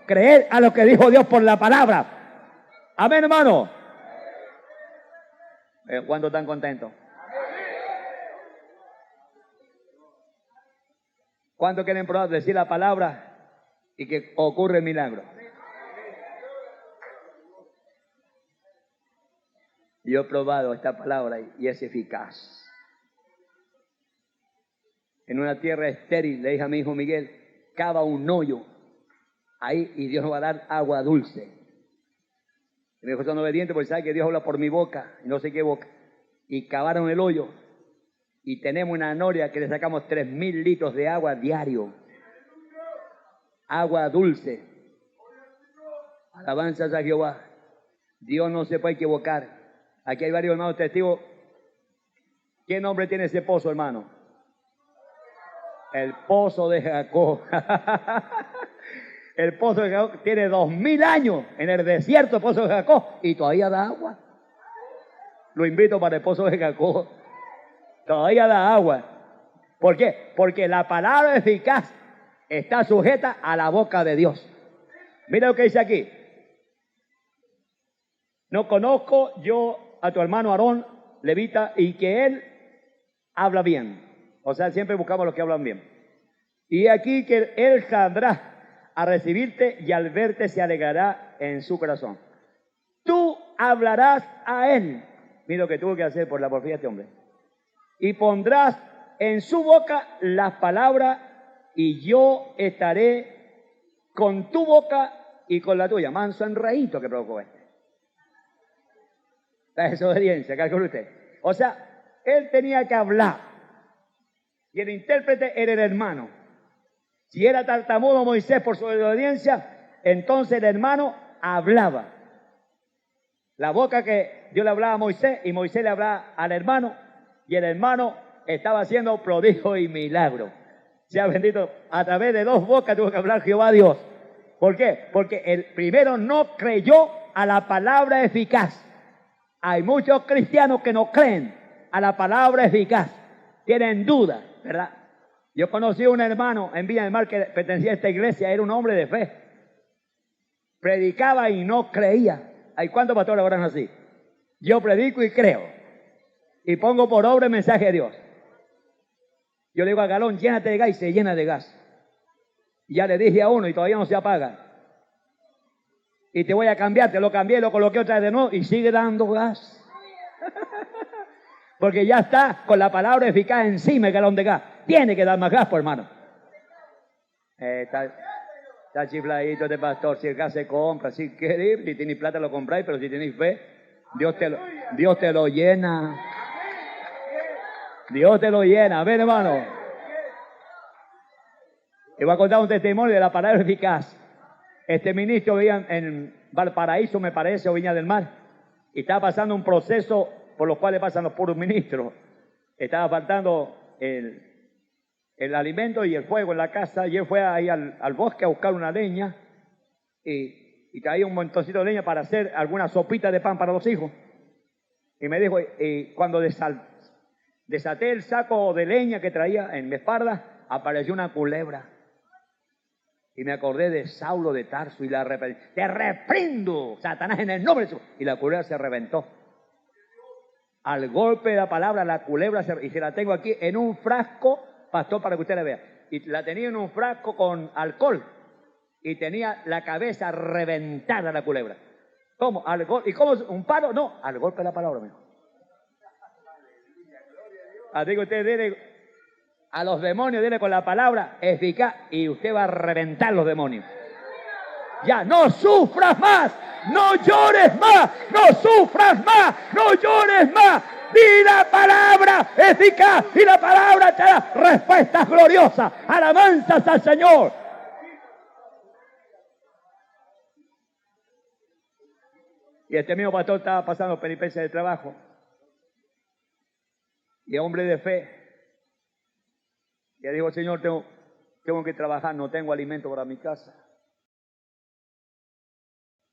Speaker 3: creer a lo que dijo Dios por la palabra. Amén, hermano. ¿Cuántos están contentos? ¿Cuántos quieren probar decir la palabra y que ocurre el milagro? Yo he probado esta palabra y es eficaz. En una tierra estéril le dije a mi hijo Miguel, cava un hoyo ahí y Dios nos va a dar agua dulce. Y me dijo, son obedientes porque sabe que Dios habla por mi boca, y no sé qué boca. Y cavaron el hoyo. Y tenemos una noria que le sacamos 3.000 litros de agua diario. Agua dulce. Alabanzas a Jehová. Dios no se puede equivocar. Aquí hay varios hermanos testigos. ¿Qué nombre tiene ese pozo, hermano? El pozo de Jacob. El pozo de Jacob tiene 2.000 años en el desierto, el pozo de Jacob, y todavía da agua. Lo invito para el pozo de Jacob. Todavía da agua. ¿Por qué? Porque la palabra eficaz está sujeta a la boca de Dios. Mira lo que dice aquí. No conozco yo a tu hermano Aarón, levita, y que él habla bien. O sea, siempre buscamos los que hablan bien. Y aquí que él saldrá a recibirte y al verte se alegrará en su corazón. Tú hablarás a él. Mira lo que tuvo que hacer por la porfía de este hombre. Y pondrás en su boca las palabras y yo estaré con tu boca y con la tuya. Manso enredito que provocó este. La desobediencia, calcule usted. O sea, él tenía que hablar. Y el intérprete era el hermano. Si era tartamudo Moisés por su obediencia, entonces el hermano hablaba. La boca que Dios le hablaba a Moisés y Moisés le hablaba al hermano y el hermano estaba haciendo prodigio y milagro. Sea bendito, a través de 2 bocas tuvo que hablar Jehová Dios. ¿Por qué? Porque el primero no creyó a la palabra eficaz. Hay muchos cristianos que no creen a la palabra eficaz. Tienen dudas, ¿verdad? Yo conocí a un hermano en Villa del Mar que pertenecía a esta iglesia, era un hombre de fe. Predicaba y no creía. ¿Hay cuántos pastores oran así? Yo predico y creo. Y pongo por obra el mensaje de Dios. Yo le digo al galón, llénate de gas y se llena de gas. Y ya le dije a uno y todavía no se apaga. Y te voy a cambiar, te lo cambié, lo coloqué otra vez de nuevo y sigue dando gas. Porque ya está con la palabra eficaz encima el galón de gas. Tiene que dar más gas, por hermano. Está chifladito este pastor. Si el gas se compra, si queréis, si tenéis plata lo compráis, pero si tenéis fe, Dios te lo llena. Dios te lo llena. Ven, hermano. Te voy a contar un testimonio de la palabra eficaz. Este ministro vivía en Valparaíso, me parece, o Viña del Mar, y estaba pasando un proceso por los cuales pasan los puros ministros. Estaba faltando el alimento y el fuego en la casa, y él fue ahí al bosque a buscar una leña, y traía un montoncito de leña para hacer alguna sopita de pan para los hijos. Y me dijo, cuando desaté el saco de leña que traía en mi espalda, apareció una culebra. Y me acordé de Saulo de Tarso y la reprendí. Te reprendo, Satanás, en el nombre de Jesús. Y la culebra se reventó. Al golpe de la palabra, la culebra y se la tengo aquí en un frasco, pastor, para que usted la vea. Y la tenía en un frasco con alcohol. Y tenía la cabeza reventada la culebra. ¿Cómo? ¿Y cómo? ¿Un palo? No, al golpe de la palabra, mijo. Así que usted dile a los demonios, dile con la palabra eficaz y usted va a reventar los demonios. Ya, no sufras más, no llores más, no sufras más, no llores más. Di la palabra eficaz y la palabra te da respuestas gloriosas. Alabanzas al Señor. Y este mismo pastor estaba pasando peripecias de trabajo. Y hombre de fe, que dijo, Señor, tengo que trabajar, no tengo alimento para mi casa.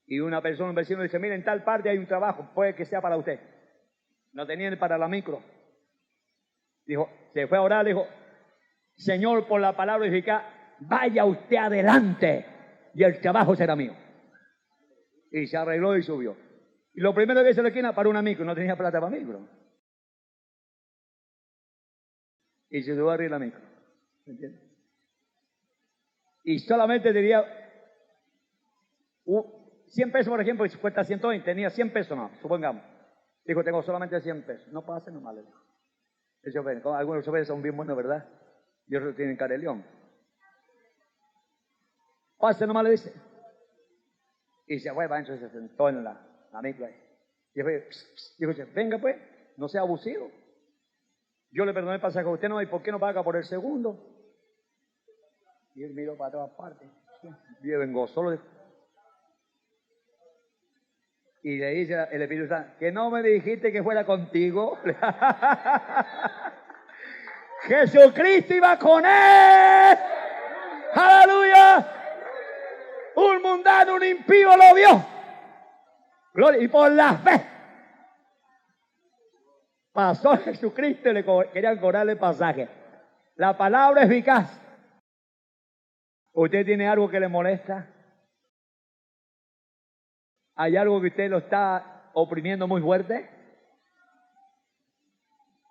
Speaker 3: Y una persona, un vecino dice, mira, en tal parte hay un trabajo, puede que sea para usted. No tenía ni para la micro. Dijo, se fue a orar, dijo, Señor, por la palabra eficaz, vaya usted adelante y el trabajo será mío. Y se arregló y subió. Y lo primero que hizo la esquina, para una micro, no tenía plata para micro. Y se subió a abrir la micro. ¿Me entiendes? Y solamente tenía 100 pesos, por ejemplo, y cuesta 120, tenía 100 pesos más, supongamos. Dijo, tengo solamente 100 pesos. No pasa nomás, le dijo. El chofer, algunos choferes son bien buenos, ¿verdad? Y otros tienen cara de león. Pase nomás, le dice. Y se fue, entonces se sentó en la micro ahí. Y dijo, venga pues, no sea abusivo. Yo le perdoné el pasaje a usted, no, ¿y por qué no paga por el segundo? Y él miró para todas partes. Y yo vengo solo. Dijo. Y le dice el Espíritu Santo, que no me dijiste que fuera contigo. Jesucristo iba con él. Aleluya. Un mundano, un impío lo vio. Gloria. Y por la fe pasó a Jesucristo y le querían cobrarle el pasaje. La palabra eficaz. ¿Usted tiene algo que le molesta? ¿Hay algo que usted lo está oprimiendo muy fuerte?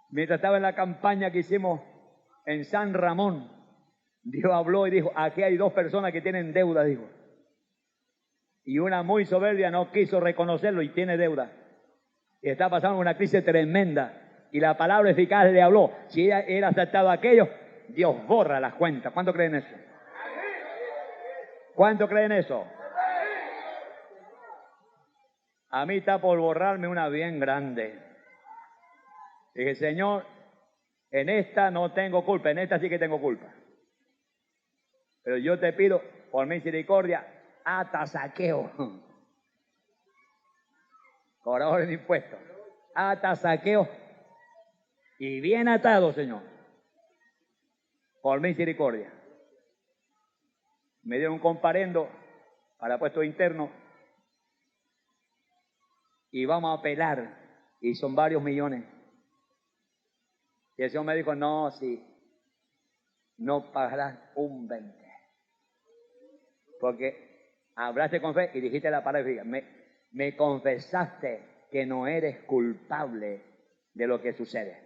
Speaker 3: Mientras estaba en la campaña que hicimos en San Ramón, Dios habló y dijo, aquí hay 2 personas que tienen deuda, dijo. Y una muy soberbia no quiso reconocerlo y tiene deuda. Y está pasando una crisis tremenda. Y la palabra eficaz le habló. Si ella era aceptado aquello, Dios borra las cuentas. ¿Cuánto creen eso? ¿Cuánto creen eso? A mí está por borrarme una bien grande. Dije, Señor, en esta no tengo culpa, en esta sí que tengo culpa. Pero yo te pido, por misericordia, ata saqueo. Cobradores de impuestos. Ata saqueo. Y bien atado, Señor. Por misericordia. Me dieron un comparendo para puestos internos. Y vamos a apelar. Y son varios millones. Y el Señor me dijo, no, sí. No pagarás un 20. Porque hablaste con fe y dijiste la palabra. Me confesaste que no eres culpable de lo que sucede.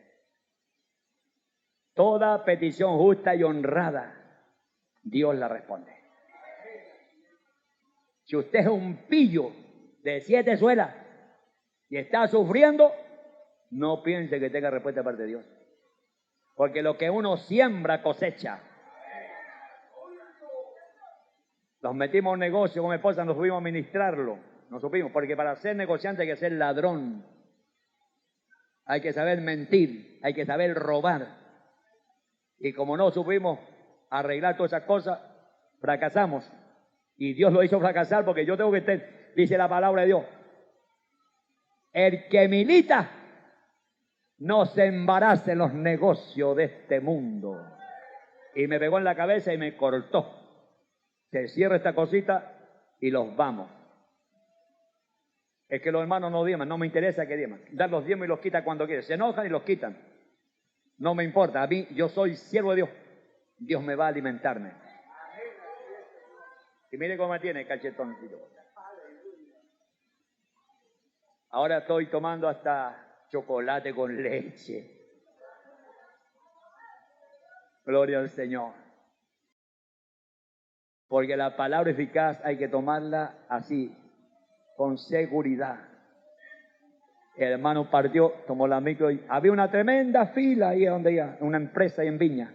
Speaker 3: Toda petición justa y honrada, Dios la responde. Si usted es un pillo de 7 suelas y está sufriendo, no piense que tenga respuesta de parte de Dios. Porque lo que uno siembra cosecha. Nos metimos en un negocio con mi esposa, nos supimos administrarlo. No supimos, porque para ser negociante hay que ser ladrón. Hay que saber mentir, hay que saber robar. Y como no supimos arreglar todas esas cosas, fracasamos. Y Dios lo hizo fracasar porque yo tengo que estar, dice la palabra de Dios, el que milita no se embarace en los negocios de este mundo. Y me pegó en la cabeza y me cortó. Se cierra esta cosita y los vamos. Es que los hermanos no diezman, no me interesa que diezman. Dan los diezmos y los quitan cuando quieren. Se enojan y los quitan. No me importa, a mí, yo soy siervo de Dios. Dios me va a alimentarme. Y mire cómo me tiene cachetoncito. Ahora estoy tomando hasta chocolate con leche. Gloria al Señor. Porque la palabra eficaz hay que tomarla así, con seguridad. El hermano partió, tomó la micro y había una tremenda fila ahí donde iba, una empresa ahí en Viña.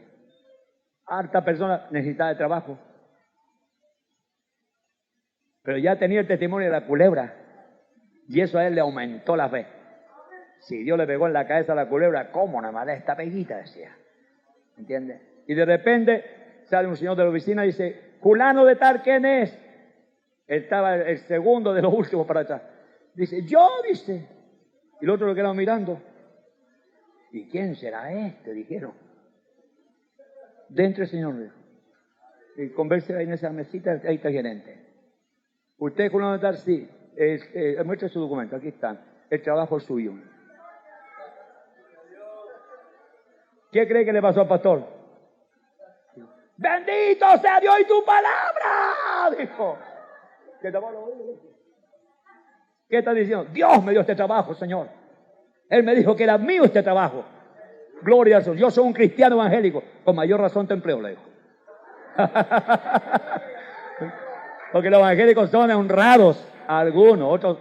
Speaker 3: Harta persona necesitaba de trabajo. Pero ya tenía el testimonio de la culebra. Y eso a él le aumentó la fe. Si Dios le pegó en la cabeza a la culebra, ¿cómo nada más da esta peguita? Decía. ¿Entiendes? Y de repente sale un señor de la oficina y dice, fulano de tal, ¿quién es? Él estaba el segundo de los últimos para atrás. Dice, yo, dice. Y el otro lo quedaba mirando. ¿Y quién será este? Dijeron. Dentro el Señor dijo. Y converse ahí en esa mesita, ahí está el gerente. Usted con una notar, sí, muestre su documento, aquí está. El trabajo es suyo. ¿Qué cree que le pasó al pastor? Bendito sea Dios y tu palabra, dijo. ¿Qué está diciendo? Dios me dio este trabajo, Señor. Él me dijo que era mío este trabajo. Gloria al Señor. Yo soy un cristiano evangélico. Con mayor razón te empleo, le dijo. Porque los evangélicos son honrados. Algunos, otros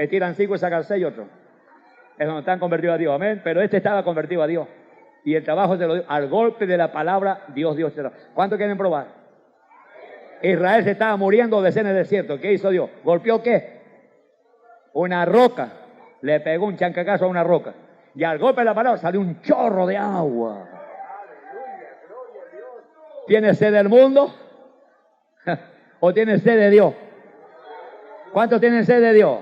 Speaker 3: tiran 5 y sacan 6 otros. Es donde están convertidos a Dios, amén. Pero este estaba convertido a Dios. Y el trabajo se lo dio al golpe de la palabra, Dios dio este trabajo. ¿Cuánto quieren probar? Israel se estaba muriendo de sed en el desierto. ¿Qué hizo Dios? ¿Golpeó qué? Una roca. Le pegó un chancacazo a una roca. Y al golpe de la palabra salió un chorro de agua. ¿Tiene sed del mundo? ¿O tiene sed de Dios? ¿Cuántos tienen sed de Dios?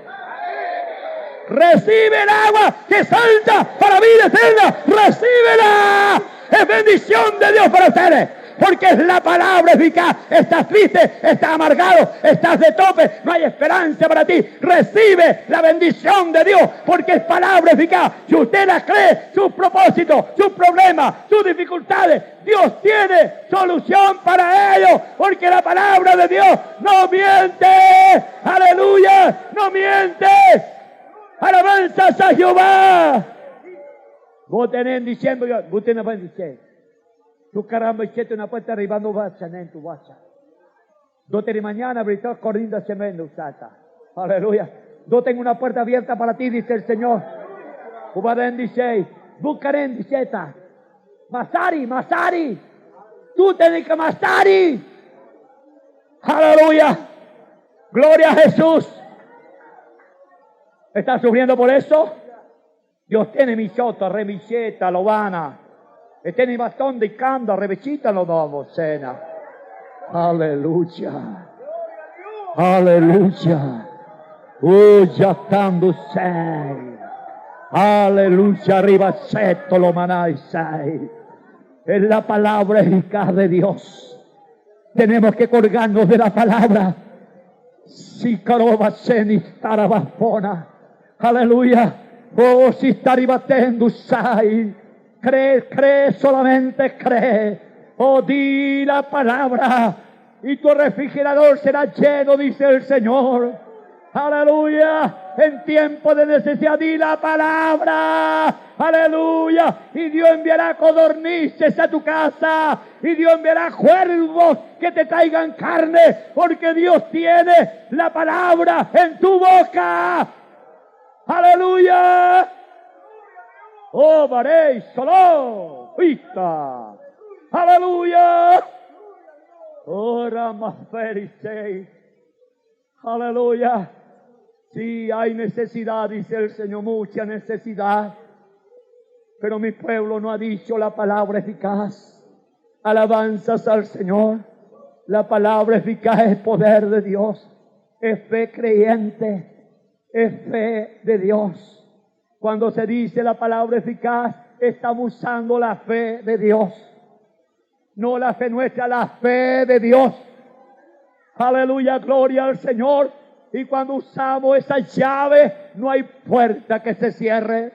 Speaker 3: Recibe el agua que salta para vida eterna. Recíbela. Es bendición de Dios para ustedes. Porque es la palabra eficaz. Estás triste, estás amargado, estás de tope, no hay esperanza para ti. Recibe la bendición de Dios, porque es palabra eficaz. Si usted la cree, sus propósitos, sus problemas, sus dificultades, Dios tiene solución para ellos, porque la palabra de Dios no miente. Aleluya, no miente. Alabanzas a Jehová. Vos tenés diciendo, vos tenés bendición. Tu caramba, siete una puerta arribando bacha, en tu bacha. Dote mañana abrirás corriendo semendo usata. Aleluya. Yo tengo una puerta abierta para ti, dice el Señor. Ubaden dice, buscaren dice, Masari. Tú te dedicas Masari. Aleluya. Gloria a Jesús. ¿Estás sufriendo por eso? Dios tiene mi sotto, remiceta, lovana. E tiene il bastone di cando, revecita lo domo, cena. Alleluia. Alleluia. Oh, già tanto sei. Alleluia, ribasetto lo manai sei. Es la palabra eficaz de Dios. Tenemos que colgarnos de la palabra. Si caroba seni starabafona. Aleluya. Oh, si sta ribattendo sai. Cree, solamente cree. Oh, di la palabra y tu refrigerador será lleno, dice el Señor. Aleluya. En tiempo de necesidad, di la palabra. Aleluya. Y Dios enviará codornices a tu casa. Y Dios enviará cuervos que te traigan carne. Porque Dios tiene la palabra en tu boca. Aleluya. Oh, varei, solo, vista. Aleluya. Oh, Ramaferisei. Aleluya. Sí, hay necesidad, dice el Señor, mucha necesidad. Pero mi pueblo no ha dicho la palabra eficaz. Alabanzas al Señor. La palabra eficaz es poder de Dios. Es fe creyente. Es fe de Dios. Cuando se dice la palabra eficaz, estamos usando la fe de Dios. No la fe nuestra, la fe de Dios. Aleluya, gloria al Señor. Y cuando usamos esa llave, no hay puerta que se cierre.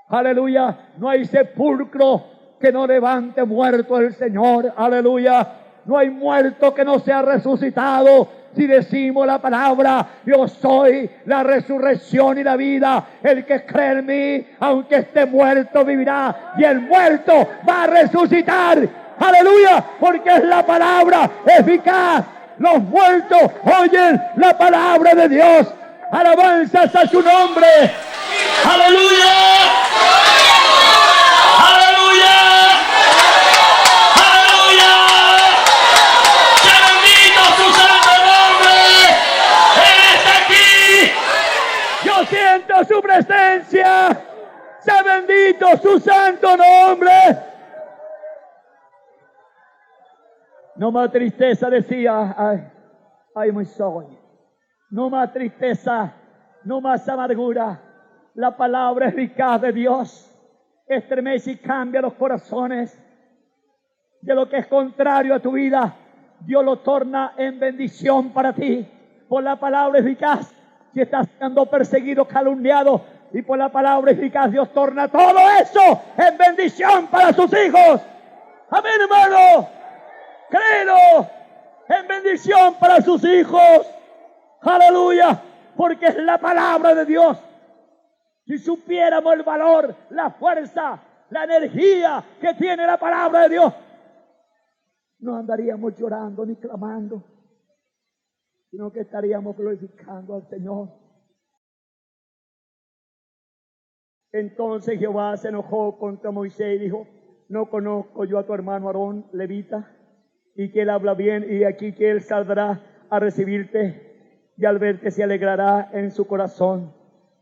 Speaker 3: Aleluya, no hay sepulcro que no levante muerto el Señor. Aleluya, no hay muerto que no sea resucitado. Si decimos la palabra, yo soy la resurrección y la vida. El que cree en mí, aunque esté muerto, vivirá. Y el muerto va a resucitar. Aleluya, porque es la palabra eficaz. Los muertos oyen la palabra de Dios. Alabanzas a su nombre. Aleluya. Aleluya. Aleluya. Sea bendito su santo nombre. Él está aquí. Yo siento su presencia. Sea bendito su santo nombre. No más tristeza, decía, ay, muy soy. No más tristeza, no más amargura. La palabra eficaz de Dios estremece y cambia los corazones. De lo que es contrario a tu vida, Dios lo torna en bendición para ti. Por la palabra eficaz, si estás siendo perseguido, calumniado, y por la palabra eficaz, Dios torna todo eso en bendición para sus hijos. Amén, hermano. Créelo, en bendición para sus hijos. Aleluya, porque es la palabra de Dios. Si supiéramos el valor, la fuerza, la energía que tiene la palabra de Dios, no andaríamos llorando ni clamando, sino que estaríamos glorificando al Señor. Entonces Jehová se enojó contra Moisés y dijo: no conozco yo a tu hermano Aarón, levita, y que él habla bien, y aquí que él saldrá a recibirte, y al verte se alegrará en su corazón.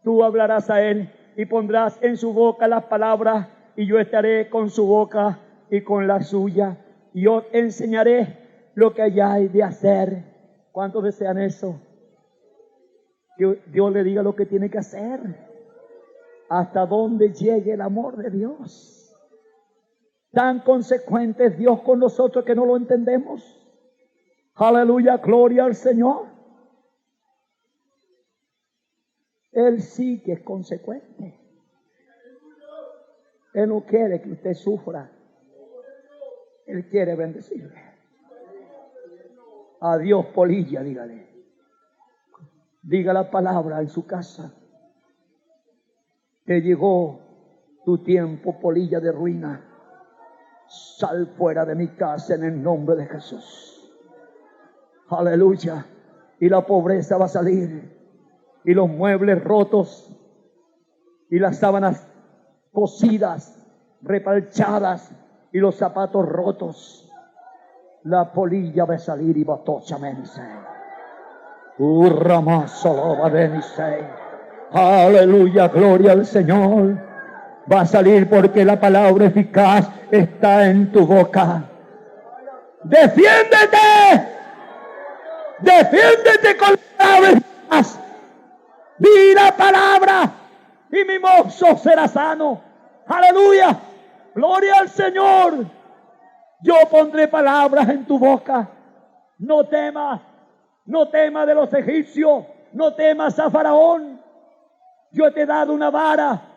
Speaker 3: Tú hablarás a él y pondrás en su boca las palabras, y yo estaré con su boca y con la suya, y os enseñaré lo que hayáis de hacer. ¿Cuántos desean eso? Que Dios le diga lo que tiene que hacer, hasta dónde llegue el amor de Dios. Tan consecuente es Dios con nosotros que no lo entendemos. Aleluya, gloria al Señor. Él sí que es consecuente. Él no quiere que usted sufra. Él quiere bendecirle. Adiós, Polilla, dígale. Diga la palabra en su casa. Te llegó tu tiempo, Polilla de ruina. Sal fuera de mi casa en el nombre de Jesús. Aleluya. Y la pobreza va a salir. Y los muebles rotos. Y las sábanas cosidas, repalchadas. Y los zapatos rotos. La polilla va a salir y batocha mense. Urramazo va a venir. Aleluya, gloria al Señor. Va a salir porque la palabra eficaz está en tu boca. ¡Defiéndete! ¡Defiéndete con la palabra eficaz! ¡Di la palabra! Y mi mozo será sano. ¡Aleluya! ¡Gloria al Señor! Yo pondré palabras en tu boca. No temas. No temas de los egipcios. No temas a Faraón. Yo te he dado una vara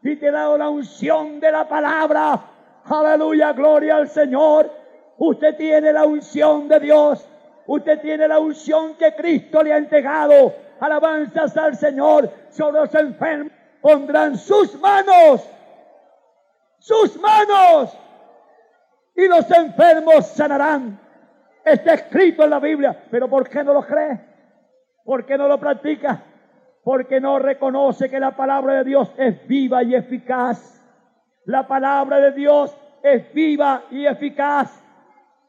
Speaker 3: y te he dado la unción de la palabra. Aleluya, gloria al Señor. Usted tiene la unción de Dios. Usted tiene la unción que Cristo le ha entregado. Alabanzas al Señor. Sobre los enfermos pondrán sus manos. Sus manos. Y los enfermos sanarán. Está escrito en la Biblia. Pero ¿por qué no lo cree? ¿Por qué no lo practica? Porque no reconoce que la palabra de Dios es viva y eficaz. La palabra de Dios es viva y eficaz.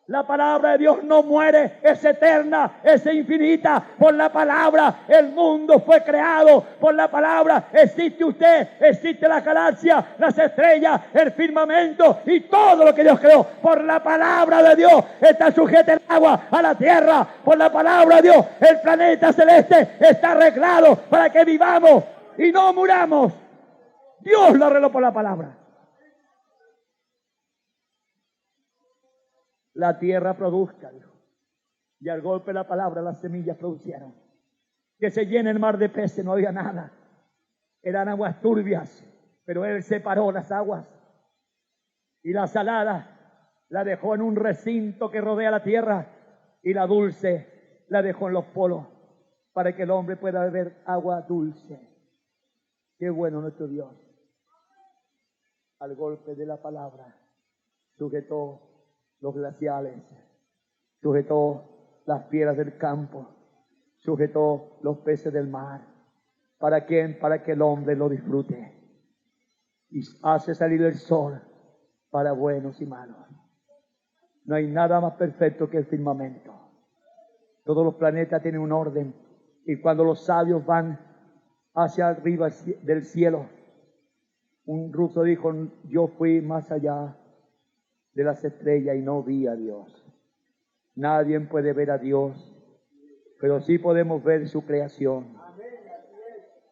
Speaker 3: La palabra de Dios no muere, es eterna, es infinita. Por la palabra el mundo fue creado. Por la palabra existe usted, existe la galaxia, las estrellas, el firmamento y todo lo que Dios creó. Por la palabra de Dios está sujeta el agua a la tierra. Por la palabra de Dios el planeta celeste está arreglado para que vivamos y no muramos. Dios lo arregló por la palabra. La tierra produzca, dijo. Y al golpe de la palabra las semillas producieron. Que se llene el mar de peces, no había nada. Eran aguas turbias, pero Él separó las aguas. Y la salada la dejó en un recinto que rodea la tierra. Y la dulce la dejó en los polos, para que el hombre pueda beber agua dulce. Qué bueno nuestro Dios. Al golpe de la palabra sujetó los glaciales, sujetó las piedras del campo, sujetó los peces del mar. ¿Para quién? Para que el hombre lo disfrute. Y hace salir el sol para buenos y malos. No hay nada más perfecto que el firmamento. Todos los planetas tienen un orden. Y cuando los sabios van hacia arriba del cielo, un ruso dijo: yo fui más allá de las estrellas y no vi a Dios. Nadie puede ver a Dios, pero sí podemos ver su creación.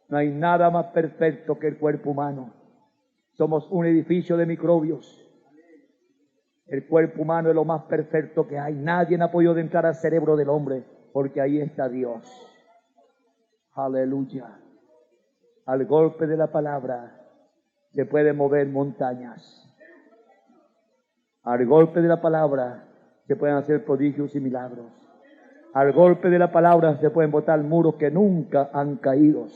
Speaker 3: No hay nada más perfecto que el cuerpo humano. Somos un edificio de microbios. El cuerpo humano es lo más perfecto que hay. Nadie ha podido entrar al cerebro del hombre, porque ahí está Dios. Aleluya. Al golpe de la palabra se pueden mover montañas. Al golpe de la palabra se pueden hacer prodigios y milagros. Al golpe de la palabra se pueden botar muros que nunca han caído.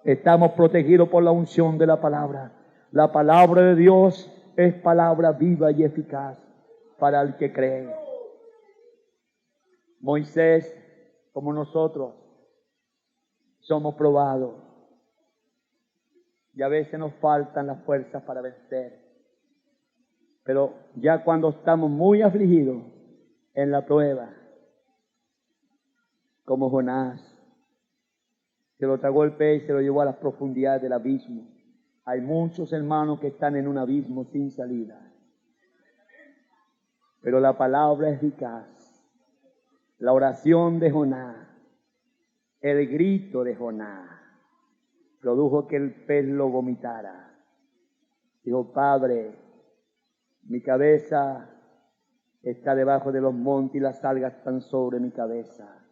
Speaker 3: Estamos protegidos por la unción de la palabra. La palabra de Dios es palabra viva y eficaz para el que cree. Moisés, como nosotros, somos probados. Y a veces nos faltan las fuerzas para vencer. Pero ya cuando estamos muy afligidos en la prueba, como Jonás, se lo tragó el pez y se lo llevó a las profundidades del abismo. Hay muchos hermanos que están en un abismo sin salida. Pero la palabra es eficaz. La oración de Jonás, el grito de Jonás, produjo que el pez lo vomitara. Dijo: Padre, mi cabeza está debajo de los montes y las algas están sobre mi cabeza.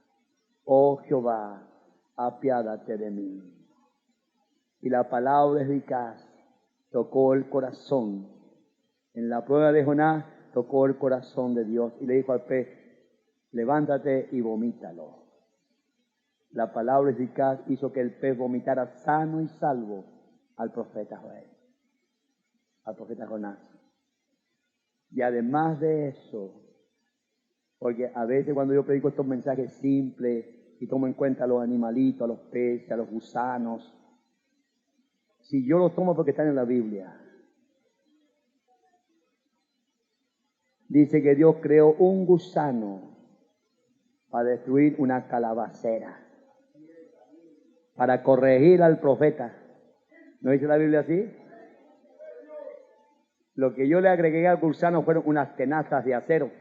Speaker 3: Oh Jehová, apiádate de mí. Y la palabra eficaz tocó el corazón. En la prueba de Jonás tocó el corazón de Dios y le dijo al pez: levántate y vomítalo. La palabra eficaz hizo que el pez vomitara sano y salvo al profeta Joel, al profeta Jonás. Y además de eso, porque a veces cuando yo predico estos mensajes simples y tomo en cuenta a los animalitos, a los peces, a los gusanos, si yo los tomo porque están en la Biblia, dice que Dios creó un gusano para destruir una calabacera, para corregir al profeta. ¿No dice la Biblia así? Lo que yo le agregué al gusano fueron unas tenazas de acero.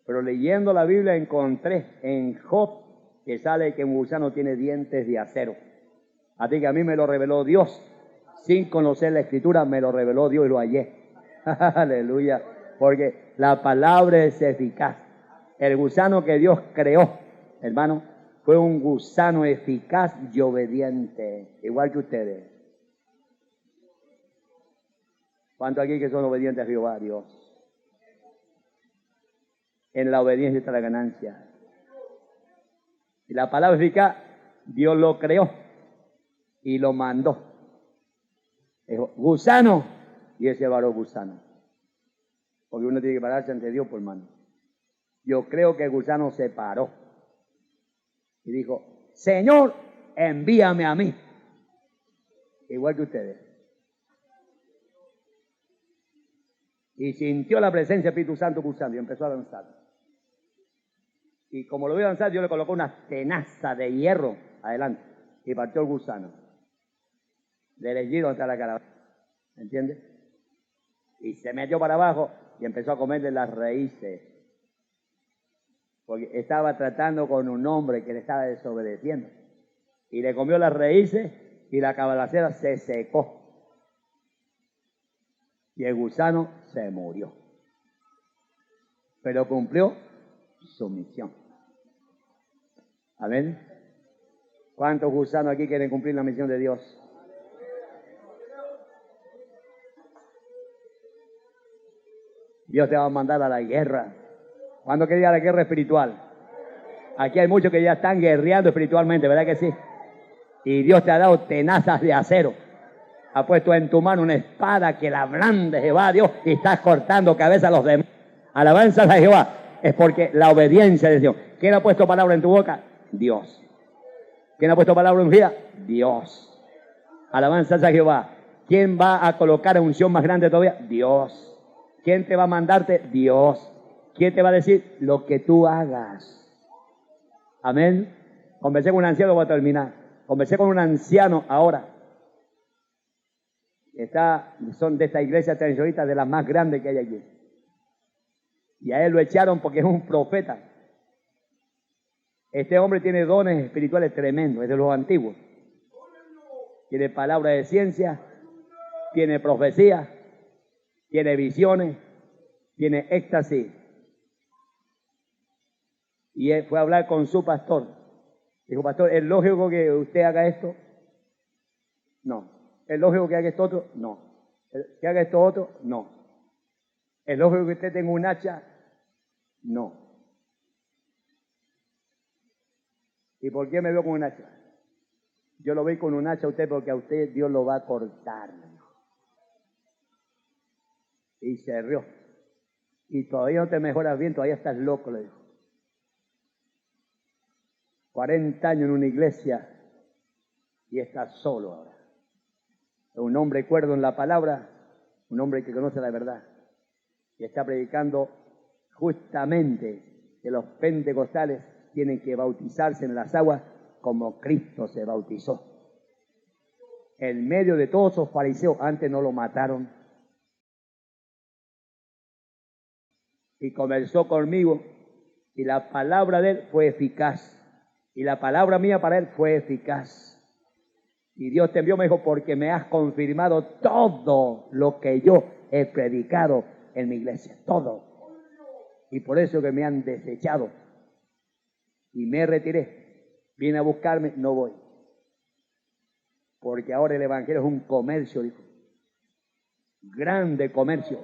Speaker 3: Pero leyendo la Biblia encontré en Job que sale que un gusano tiene dientes de acero. Así que a mí me lo reveló Dios. Sin conocer la Escritura, me lo reveló Dios y lo hallé. Aleluya. Porque la palabra es eficaz. El gusano que Dios creó, hermano, fue un gusano eficaz y obediente, igual que ustedes. ¿Cuántos aquí que son obedientes a Jehová, Dios? En la obediencia está la ganancia. Y la palabra eficaz, Dios lo creó y lo mandó. Dijo: gusano, y ese varó gusano. Porque uno tiene que pararse ante Dios, por hermano. Yo creo que el gusano se paró y dijo: Señor, envíame a mí. Igual que ustedes. Y sintió la presencia del Espíritu Santo gusano y empezó a danzar. Y como lo vio danzar, Dios le colocó una tenaza de hierro adelante y partió el gusano. Del herido hasta la calabaza. ¿Entiendes? Y se metió para abajo y empezó a comerle las raíces. Porque estaba tratando con un hombre que le estaba desobedeciendo. Y le comió las raíces y la calabacera se secó. Y el gusano se murió. Pero cumplió su misión. Amén. ¿Cuántos gusanos aquí quieren cumplir la misión de Dios? Dios te va a mandar a la guerra. ¿Cuándo quería la guerra espiritual? Aquí hay muchos que ya están guerreando espiritualmente, ¿verdad que sí? Y Dios te ha dado tenazas de acero. Ha puesto en tu mano una espada que la blande Jehová Dios y estás cortando cabeza a los demás. Alabanzas a Jehová. Es porque la obediencia de Dios. ¿Quién ha puesto palabra en tu boca? Dios. ¿Quién ha puesto palabra en tu vida? Dios. Alabanzas a Jehová. ¿Quién va a colocar unción más grande todavía? Dios. ¿Quién te va a mandarte? Dios. ¿Quién te va a decir? Lo que tú hagas. Amén. Conversé con un anciano, voy a terminar. Conversé con un anciano ahora. Son de esta iglesia transitorista, de las más grandes que hay aquí. Y a él lo echaron porque es un profeta. Este hombre tiene dones espirituales tremendos, es de los antiguos. Tiene palabra de ciencia, tiene profecía, tiene visiones, tiene éxtasis. Y él fue a hablar con su pastor. Dijo, pastor, ¿es lógico que usted haga esto? No. ¿Es lógico que haga esto otro? No. ¿Que haga esto otro? No. ¿Es lógico que usted tenga un hacha? No. ¿Y por qué me veo con un hacha? Yo lo veo con un hacha a usted porque a usted Dios lo va a cortar. Y se rió. Y todavía no te mejoras bien, todavía estás loco, le dijo. 40 años en una iglesia y estás solo ahora. Un hombre cuerdo en la palabra, un hombre que conoce la verdad. Y está predicando justamente que los pentecostales tienen que bautizarse en las aguas como Cristo se bautizó. En medio de todos esos fariseos, antes no lo mataron. Y conversó conmigo y la palabra de él fue eficaz. Y la palabra mía para él fue eficaz. Y Dios te envió, me dijo, porque me has confirmado todo lo que yo he predicado en mi iglesia. Todo. Y por eso que me han desechado. Y me retiré. Viene a buscarme, no voy. Porque ahora el evangelio es un comercio, dijo. Grande comercio.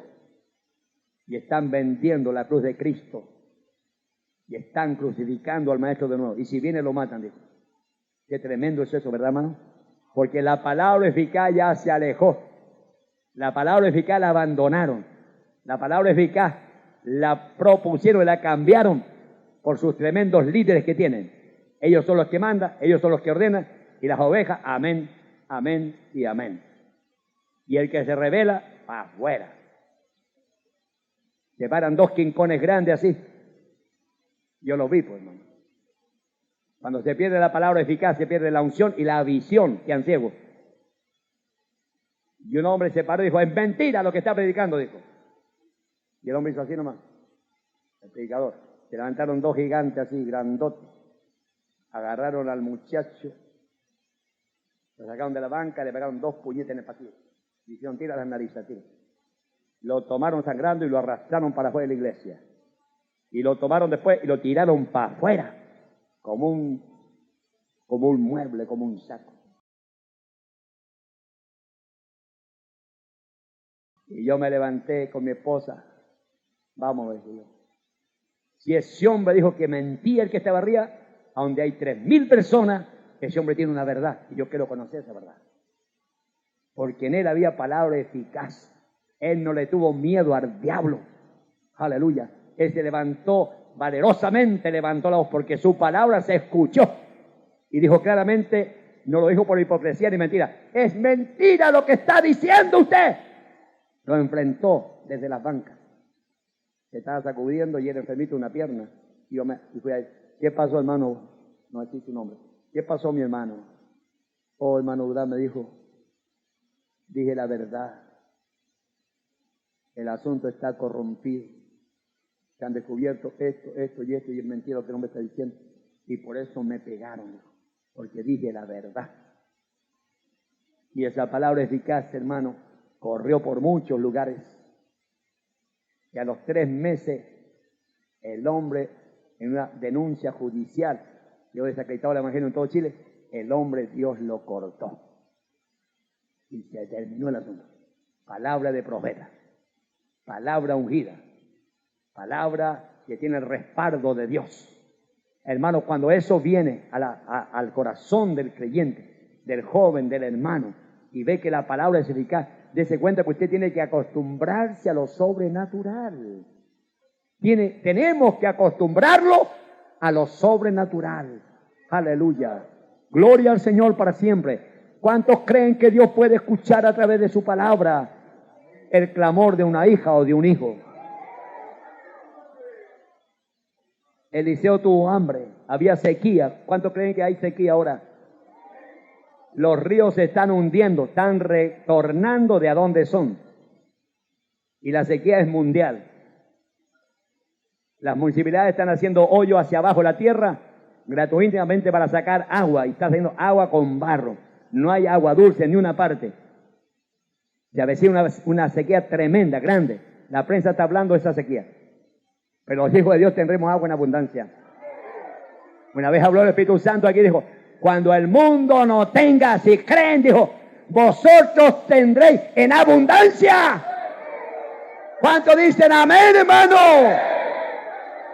Speaker 3: Y están vendiendo la cruz de Cristo. Y están crucificando al maestro de nuevo. Y si viene lo matan, dijo. Qué tremendo es eso, ¿verdad, hermano? Porque la palabra eficaz ya se alejó. La palabra eficaz la abandonaron. La palabra eficaz la propusieron y la cambiaron por sus tremendos líderes que tienen. Ellos son los que mandan, ellos son los que ordenan. Y las ovejas, amén, amén y amén. Y el que se revela, para afuera. Se paran dos quincones grandes así. Yo los vi, pues, hermano. Cuando se pierde la palabra eficaz, se pierde la unción y la visión, que han ciegos. Y un hombre se paró y dijo, es mentira lo que está predicando, dijo. Y el hombre hizo así nomás, el predicador. Se levantaron dos gigantes así, grandotes. Agarraron al muchacho, lo sacaron de la banca, le pegaron dos puñetes en el pasillo. Le hicieron tira las narices, tira. Lo tomaron sangrando y lo arrastraron para afuera de la iglesia. Y lo tomaron después y lo tiraron para afuera, como un mueble, como un saco. Y yo me levanté con mi esposa. Vamos, dije yo. Si ese hombre dijo que mentía el que estaba arriba, a donde hay 3,000 personas, ese hombre tiene una verdad. Y yo quiero conocer esa verdad. Porque en él había palabra eficaz. Él no le tuvo miedo al diablo. Aleluya. Él se levantó, valerosamente levantó la voz, porque su palabra se escuchó. Y dijo claramente, no lo dijo por hipocresía ni mentira. Es mentira lo que está diciendo usted. Lo enfrentó desde las bancas. Se estaba sacudiendo y era enfermito una pierna. Y yo fui a él. ¿Qué pasó, hermano? No decir su nombre. ¿Qué pasó, mi hermano? Oh, hermano Udá me dijo, dije la verdad. El asunto está corrompido. Se han descubierto esto y es mentira lo que el hombre está diciendo. Y por eso me pegaron, porque dije la verdad. Y esa palabra eficaz, hermano, corrió por muchos lugares. Y a los 3 meses, el hombre, en una denuncia judicial, yo desacreditaba el evangelio en todo Chile, el hombre Dios lo cortó. Y se terminó el asunto. Palabra de profeta, palabra ungida, palabra que tiene el respaldo de Dios. Hermano, cuando eso viene al corazón del creyente, del joven, del hermano, y ve que la palabra es eficaz, dése cuenta que usted tiene que acostumbrarse a lo sobrenatural. Tenemos que acostumbrarlo a lo sobrenatural. Aleluya. Gloria al Señor para siempre. ¿Cuántos creen que Dios puede escuchar a través de su palabra el clamor de una hija o de un hijo? Eliseo tuvo hambre, había sequía. ¿Cuántos creen que hay sequía ahora? Los ríos se están hundiendo, están retornando de a dónde son. Y la sequía es mundial. Las municipalidades están haciendo hoyo hacia abajo de la tierra gratuitamente para sacar agua. Y está haciendo agua con barro. No hay agua dulce en ni una parte. Se avecina una sequía tremenda, grande. La prensa está hablando de esa sequía. Pero los hijos de Dios tendremos agua en abundancia. Una vez habló el Espíritu Santo aquí, dijo, cuando el mundo no tenga, si creen, dijo, vosotros tendréis en abundancia. ¿Cuántos dicen amén, hermano?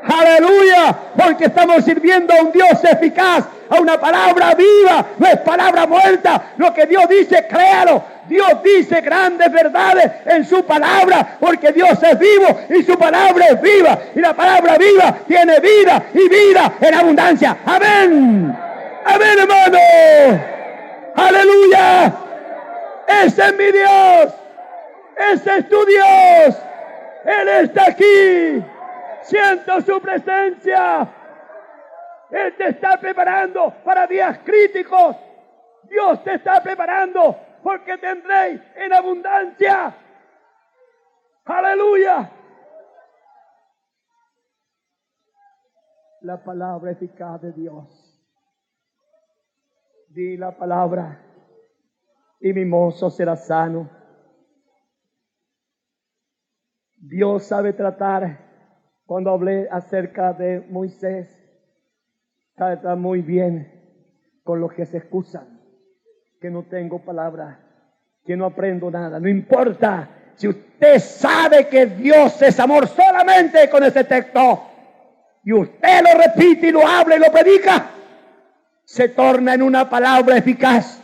Speaker 3: Aleluya, porque estamos sirviendo a un Dios eficaz, a una palabra viva, no es palabra muerta. Lo que Dios dice, créalo. Dios dice grandes verdades en su palabra, porque Dios es vivo y su palabra es viva. Y la palabra viva tiene vida y vida en abundancia. Amén. Amén, hermano. Aleluya. Ese es mi Dios. Ese es tu Dios. Él está aquí. Siento su presencia. Él te está preparando para días críticos. Dios te está preparando porque tendréis en abundancia. Aleluya. La palabra eficaz de Dios. Di la palabra y mi mozo será sano. Dios sabe tratar. Cuando hablé acerca de Moisés, trata muy bien con los que se excusan, que no tengo palabra, que no aprendo nada. No importa si usted sabe que Dios es amor solamente con ese texto, y usted lo repite y lo habla y lo predica, se torna en una palabra eficaz.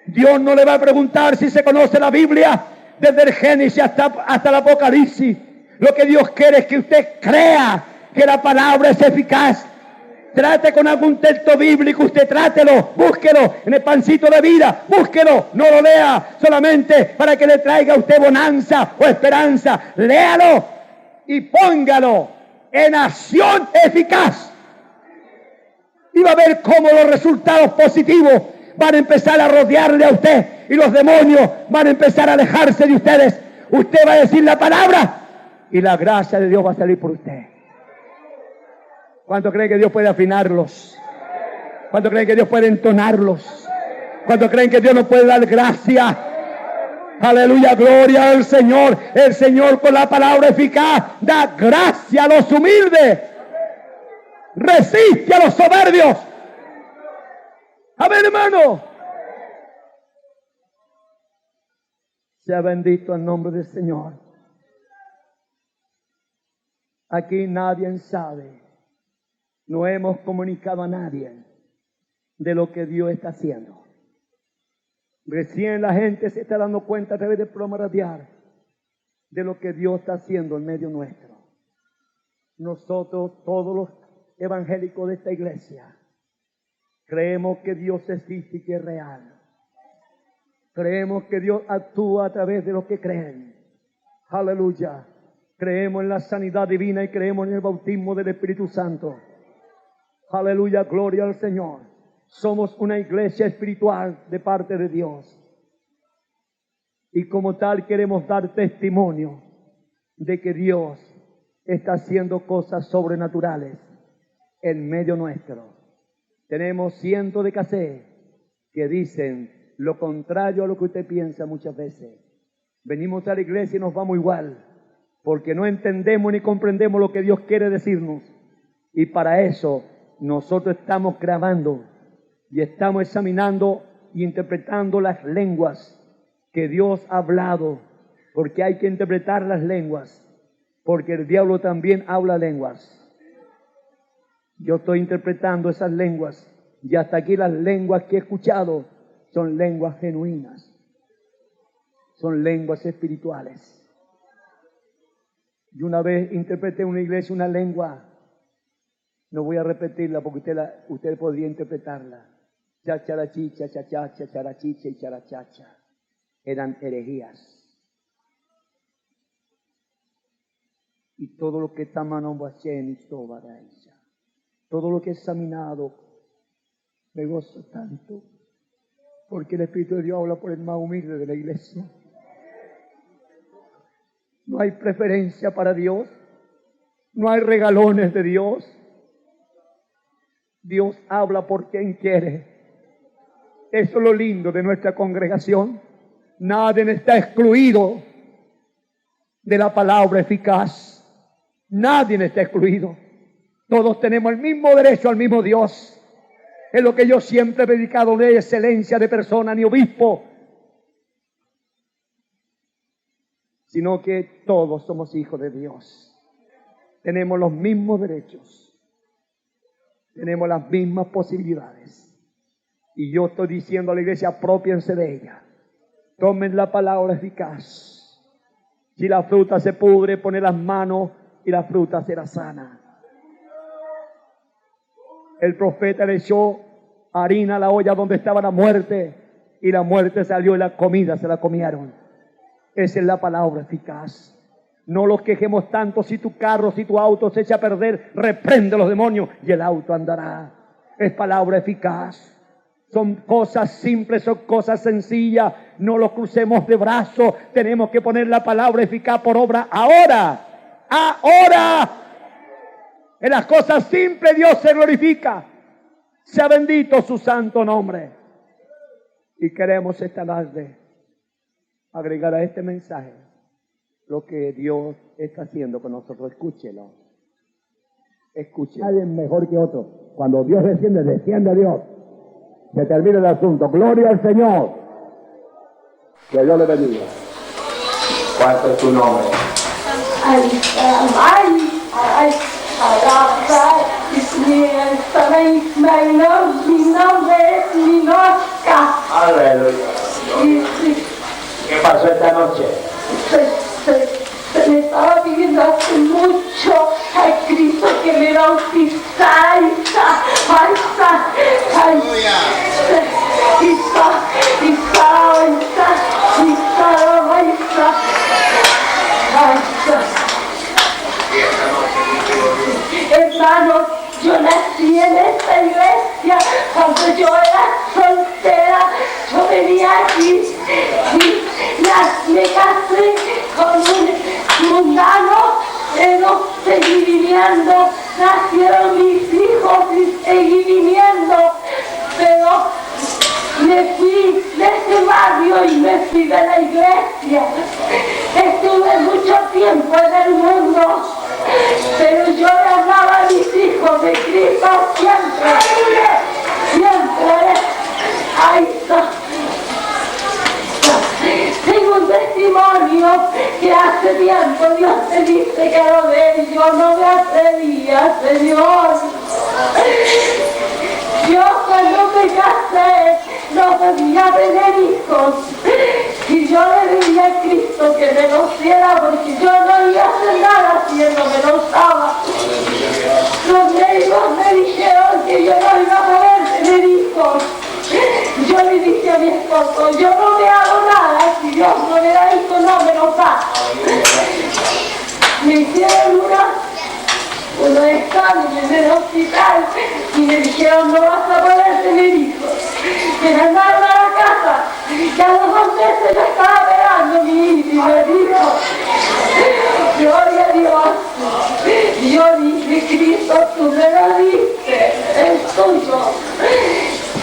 Speaker 3: Dios no le va a preguntar si se conoce la Biblia desde el Génesis hasta el Apocalipsis. Lo que Dios quiere es que usted crea que la palabra es eficaz. Trate con algún texto bíblico, usted trátelo, búsquelo en el pancito de vida, búsquelo, no lo lea solamente para que le traiga a usted bonanza o esperanza. Léalo y póngalo en acción eficaz. Y va a ver cómo los resultados positivos van a empezar a rodearle a usted y los demonios van a empezar a alejarse de ustedes. Usted va a decir la palabra y la gracia de Dios va a salir por usted. ¿Cuánto creen que Dios puede afinarlos? ¿Cuánto creen que Dios puede entonarlos? ¿Cuánto creen que Dios nos puede dar gracia? Aleluya, gloria al Señor. El Señor con la palabra eficaz da gracia a los humildes. Resiste a los soberbios. Amén, hermano. Sea bendito el nombre del Señor. Aquí nadie sabe, no hemos comunicado a nadie de lo que Dios está haciendo. Recién la gente se está dando cuenta a través del programa radial de lo que Dios está haciendo en medio nuestro. Nosotros, todos los evangélicos de esta iglesia, creemos que Dios existe y que es real. Creemos que Dios actúa a través de los que creen. Aleluya. Creemos en la sanidad divina y creemos en el bautismo del Espíritu Santo. Aleluya, gloria al Señor. Somos una iglesia espiritual de parte de Dios. Y como tal queremos dar testimonio de que Dios está haciendo cosas sobrenaturales en medio nuestro. Tenemos cientos de cassettes que dicen lo contrario a lo que usted piensa muchas veces. Venimos a la iglesia y nos vamos igual, porque no entendemos ni comprendemos lo que Dios quiere decirnos. Y para eso nosotros estamos grabando y estamos examinando y interpretando las lenguas que Dios ha hablado, porque hay que interpretar las lenguas, porque el diablo también habla lenguas. Yo estoy interpretando esas lenguas y hasta aquí las lenguas que he escuchado son lenguas genuinas, son lenguas espirituales. Y una vez interpreté en una iglesia una lengua, no voy a repetirla porque usted podría interpretarla. Chacharachicha, chachacha, charachicha y charachacha. Eran herejías. Y todo lo que está manobacén y sobaraisa, todo lo que he examinado, me gozo tanto, porque el Espíritu de Dios habla por el más humilde de la iglesia. No hay preferencia para Dios, no hay regalones de Dios. Dios habla por quien quiere. Eso es lo lindo de nuestra congregación. Nadie está excluido de la palabra eficaz. Nadie está excluido. Todos tenemos el mismo derecho al mismo Dios. Es lo que yo siempre he predicado, no hay excelencia de persona ni obispo, sino que todos somos hijos de Dios. Tenemos los mismos derechos. Tenemos las mismas posibilidades. Y yo estoy diciendo a la iglesia, apropiense de ella. Tomen la palabra eficaz. Si la fruta se pudre, pone las manos y la fruta será sana. El profeta le echó harina a la olla donde estaba la muerte, y la muerte salió y la comida se la comieron. Esa es la palabra eficaz. No los quejemos tanto. Si tu carro, si tu auto se echa a perder, reprende a los demonios y el auto andará. Es palabra eficaz. Son cosas simples, son cosas sencillas. No los crucemos de brazos. Tenemos que poner la palabra eficaz por obra ahora. Ahora. En las cosas simples Dios se glorifica. Sea bendito su santo nombre. Y queremos esta tarde agregar a este mensaje lo que Dios está haciendo con nosotros. Escúchelo. Escúchelo.
Speaker 4: Nadie es mejor que otro. Cuando Dios desciende, desciende a Dios. Se termina el asunto. Gloria al Señor. Que Dios le bendiga.
Speaker 1: ¿Cuánto es tu nombre?
Speaker 5: Mi nombre es Minosca.
Speaker 1: Aleluya. ¿Qué pasó esta noche?
Speaker 5: Se me estaba pidiendo hace mucho a Cristo que me bautizara. Hermanos, yo nací en esta iglesia cuando yo era soltera. Yo venía aquí y me casé con un mundano, pero seguí viniendo. Nacieron mis hijos y seguí viniendo, pero me fui de ese barrio y me fui de la iglesia. Estuve mucho tiempo en el mundo, pero yo le hablaba a mis hijos de Cristo siempre. Ahí está. Tengo un testimonio que hace tiempo Dios me dice que lo ve y yo no me atrevía, Señor. Yo cuando me casé no podía tener hijos y yo le dije a Cristo que me los diera porque yo no iba a hacer nada si Él no me los daba. Los médicos me dijeron que yo no iba a poder tener hijos. Yo le dije a mi esposo, yo no me hago nada, si Dios no me da hijos no me los da. Me hicieron unos exámenes en el hospital y me dijeron no vas a poder tener hijos. Me mandaron a la casa y a los 2 meses yo estaba esperando mi hijo y me dijo, gloria a Dios. Y yo dije, Cristo, tú me lo diste, es tuyo.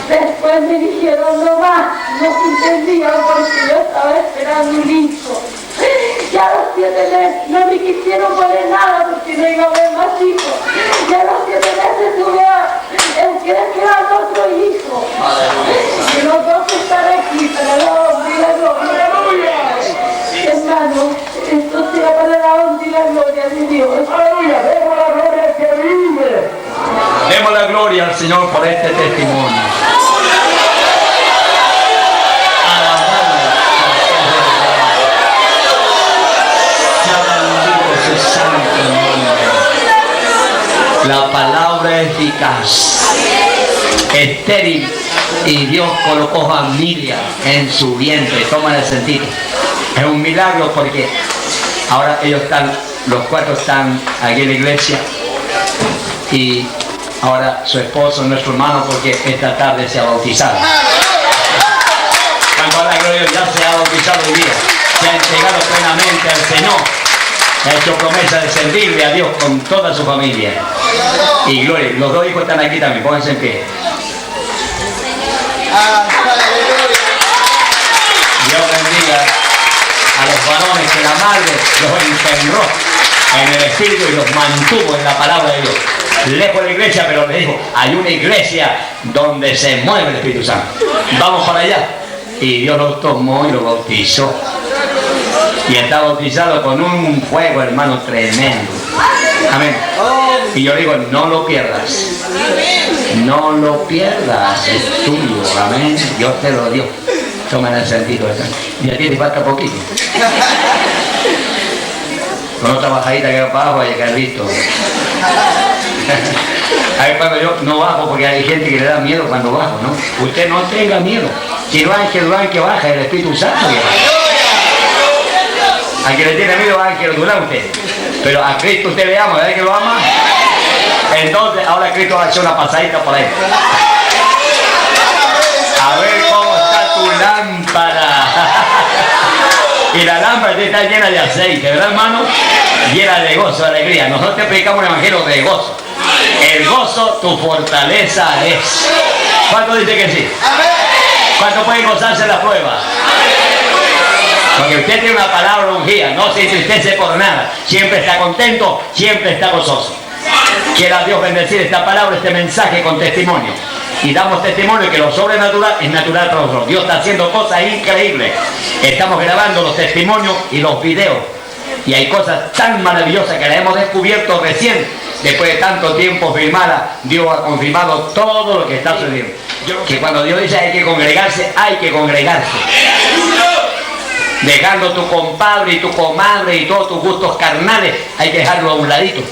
Speaker 5: Después me dijeron no más, no se entendía porque yo estaba esperando un hijo. Y a los 7 meses no me quisieron poner nada porque no iba a haber más hijos. Y a los 7 meses tuve el que esperar otro hijo. Y los 2 están aquí para la honra y la gloria. Hermano, esto sea para la honra y la gloria de Dios.
Speaker 4: Aleluya, demos la gloria al que vive.
Speaker 1: Demos la gloria al Señor por este testimonio. La palabra eficaz, estéril, y Dios colocó familia en su vientre. Toma el sentido. Es un milagro porque ahora ellos están, los 4 están aquí en la iglesia y ahora su esposo, nuestro hermano, porque esta tarde se ha bautizado. Cuando a la gloria ya se ha bautizado hoy día, se ha entregado plenamente al Señor. Ha hecho promesa de servirle a Dios con toda su familia. Y gloria, los 2 hijos están aquí también, pónganse en pie. Y Dios bendiga a los varones que la madre los encerró en el espíritu y los mantuvo en la palabra de Dios. Lejos de la iglesia, pero le dijo, hay una iglesia donde se mueve el Espíritu Santo. Vamos para allá. Y Dios lo tomó y lo bautizó. Y está bautizado con un fuego, hermano, tremendo. Amén. Y yo digo, no lo pierdas. No lo pierdas, es tuyo. Amén. Dios te lo dio. Toma el sentido. Y a ti te falta poquito. Con otra bajadita que va para abajo hay que haber visto. A ver, cuando yo no bajo, porque hay gente que le da miedo cuando bajo, ¿no? Usted no tenga miedo. Si no hay que baja el Espíritu Santo. A quien le tiene miedo va a que lo durante. Pero a Cristo usted le ama, ¿verdad que lo ama? Entonces, ahora Cristo va a hacer una pasadita por ahí. A ver cómo está tu lámpara. Y la lámpara está llena de aceite, ¿verdad, hermano? Llena de gozo, de alegría. Nosotros te predicamos un evangelio de gozo. El gozo, tu fortaleza es. ¿Cuánto dice que sí? ¿Cuánto puede gozarse en la prueba? Porque usted tiene una palabra ungida, no se entristece por nada. Siempre está contento, siempre está gozoso. Quiera Dios bendecir esta palabra, este mensaje con testimonio. Y damos testimonio que lo sobrenatural es natural para nosotros. Dios está haciendo cosas increíbles. Estamos grabando los testimonios y los videos. Y hay cosas tan maravillosas que las hemos descubierto recién. Después de tanto tiempo filmada, Dios ha confirmado todo lo que está sucediendo. Que cuando Dios dice hay que congregarse, hay que congregarse. Dejando tu compadre y tu comadre y todos tus gustos carnales, hay que dejarlo a un ladito.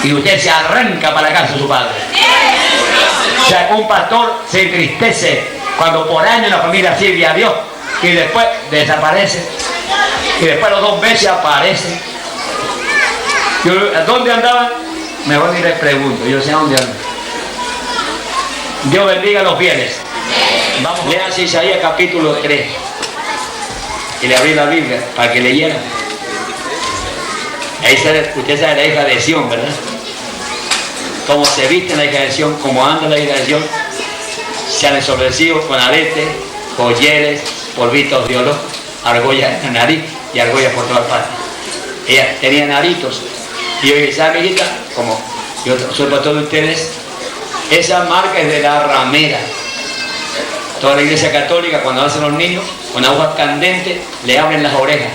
Speaker 1: Y usted se arranca para la casa de su padre. O sea, un pastor se entristece cuando por años la familia sirve a Dios y después desaparece. Y después los 2 meses aparece. ¿Dónde andaban? Mejor ni les pregunto, yo sé dónde andan. Dios bendiga a los fieles. Vamos, lean Isaías capítulo 3. Y le abrí la Biblia para que leyeran. Ahí usted sabe la hija de Sión, ¿verdad? Cómo se viste la hija de Sión, cómo anda la hija de Sión. Se han ensombrecido con aretes, joyeles, polvitos de olor, argollas en la nariz y argollas por todas partes. Ella tenía naritos. Y yo dije, ¿sabe, hijita? Como yo soy pastor de ustedes, esa marca es de la ramera. Toda la iglesia católica, cuando hacen los niños, con agua candente, le abren las orejas.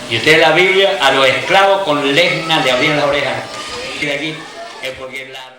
Speaker 1: Y usted en la Biblia, a los esclavos con lesna le abrían las orejas. Y de aquí es porque la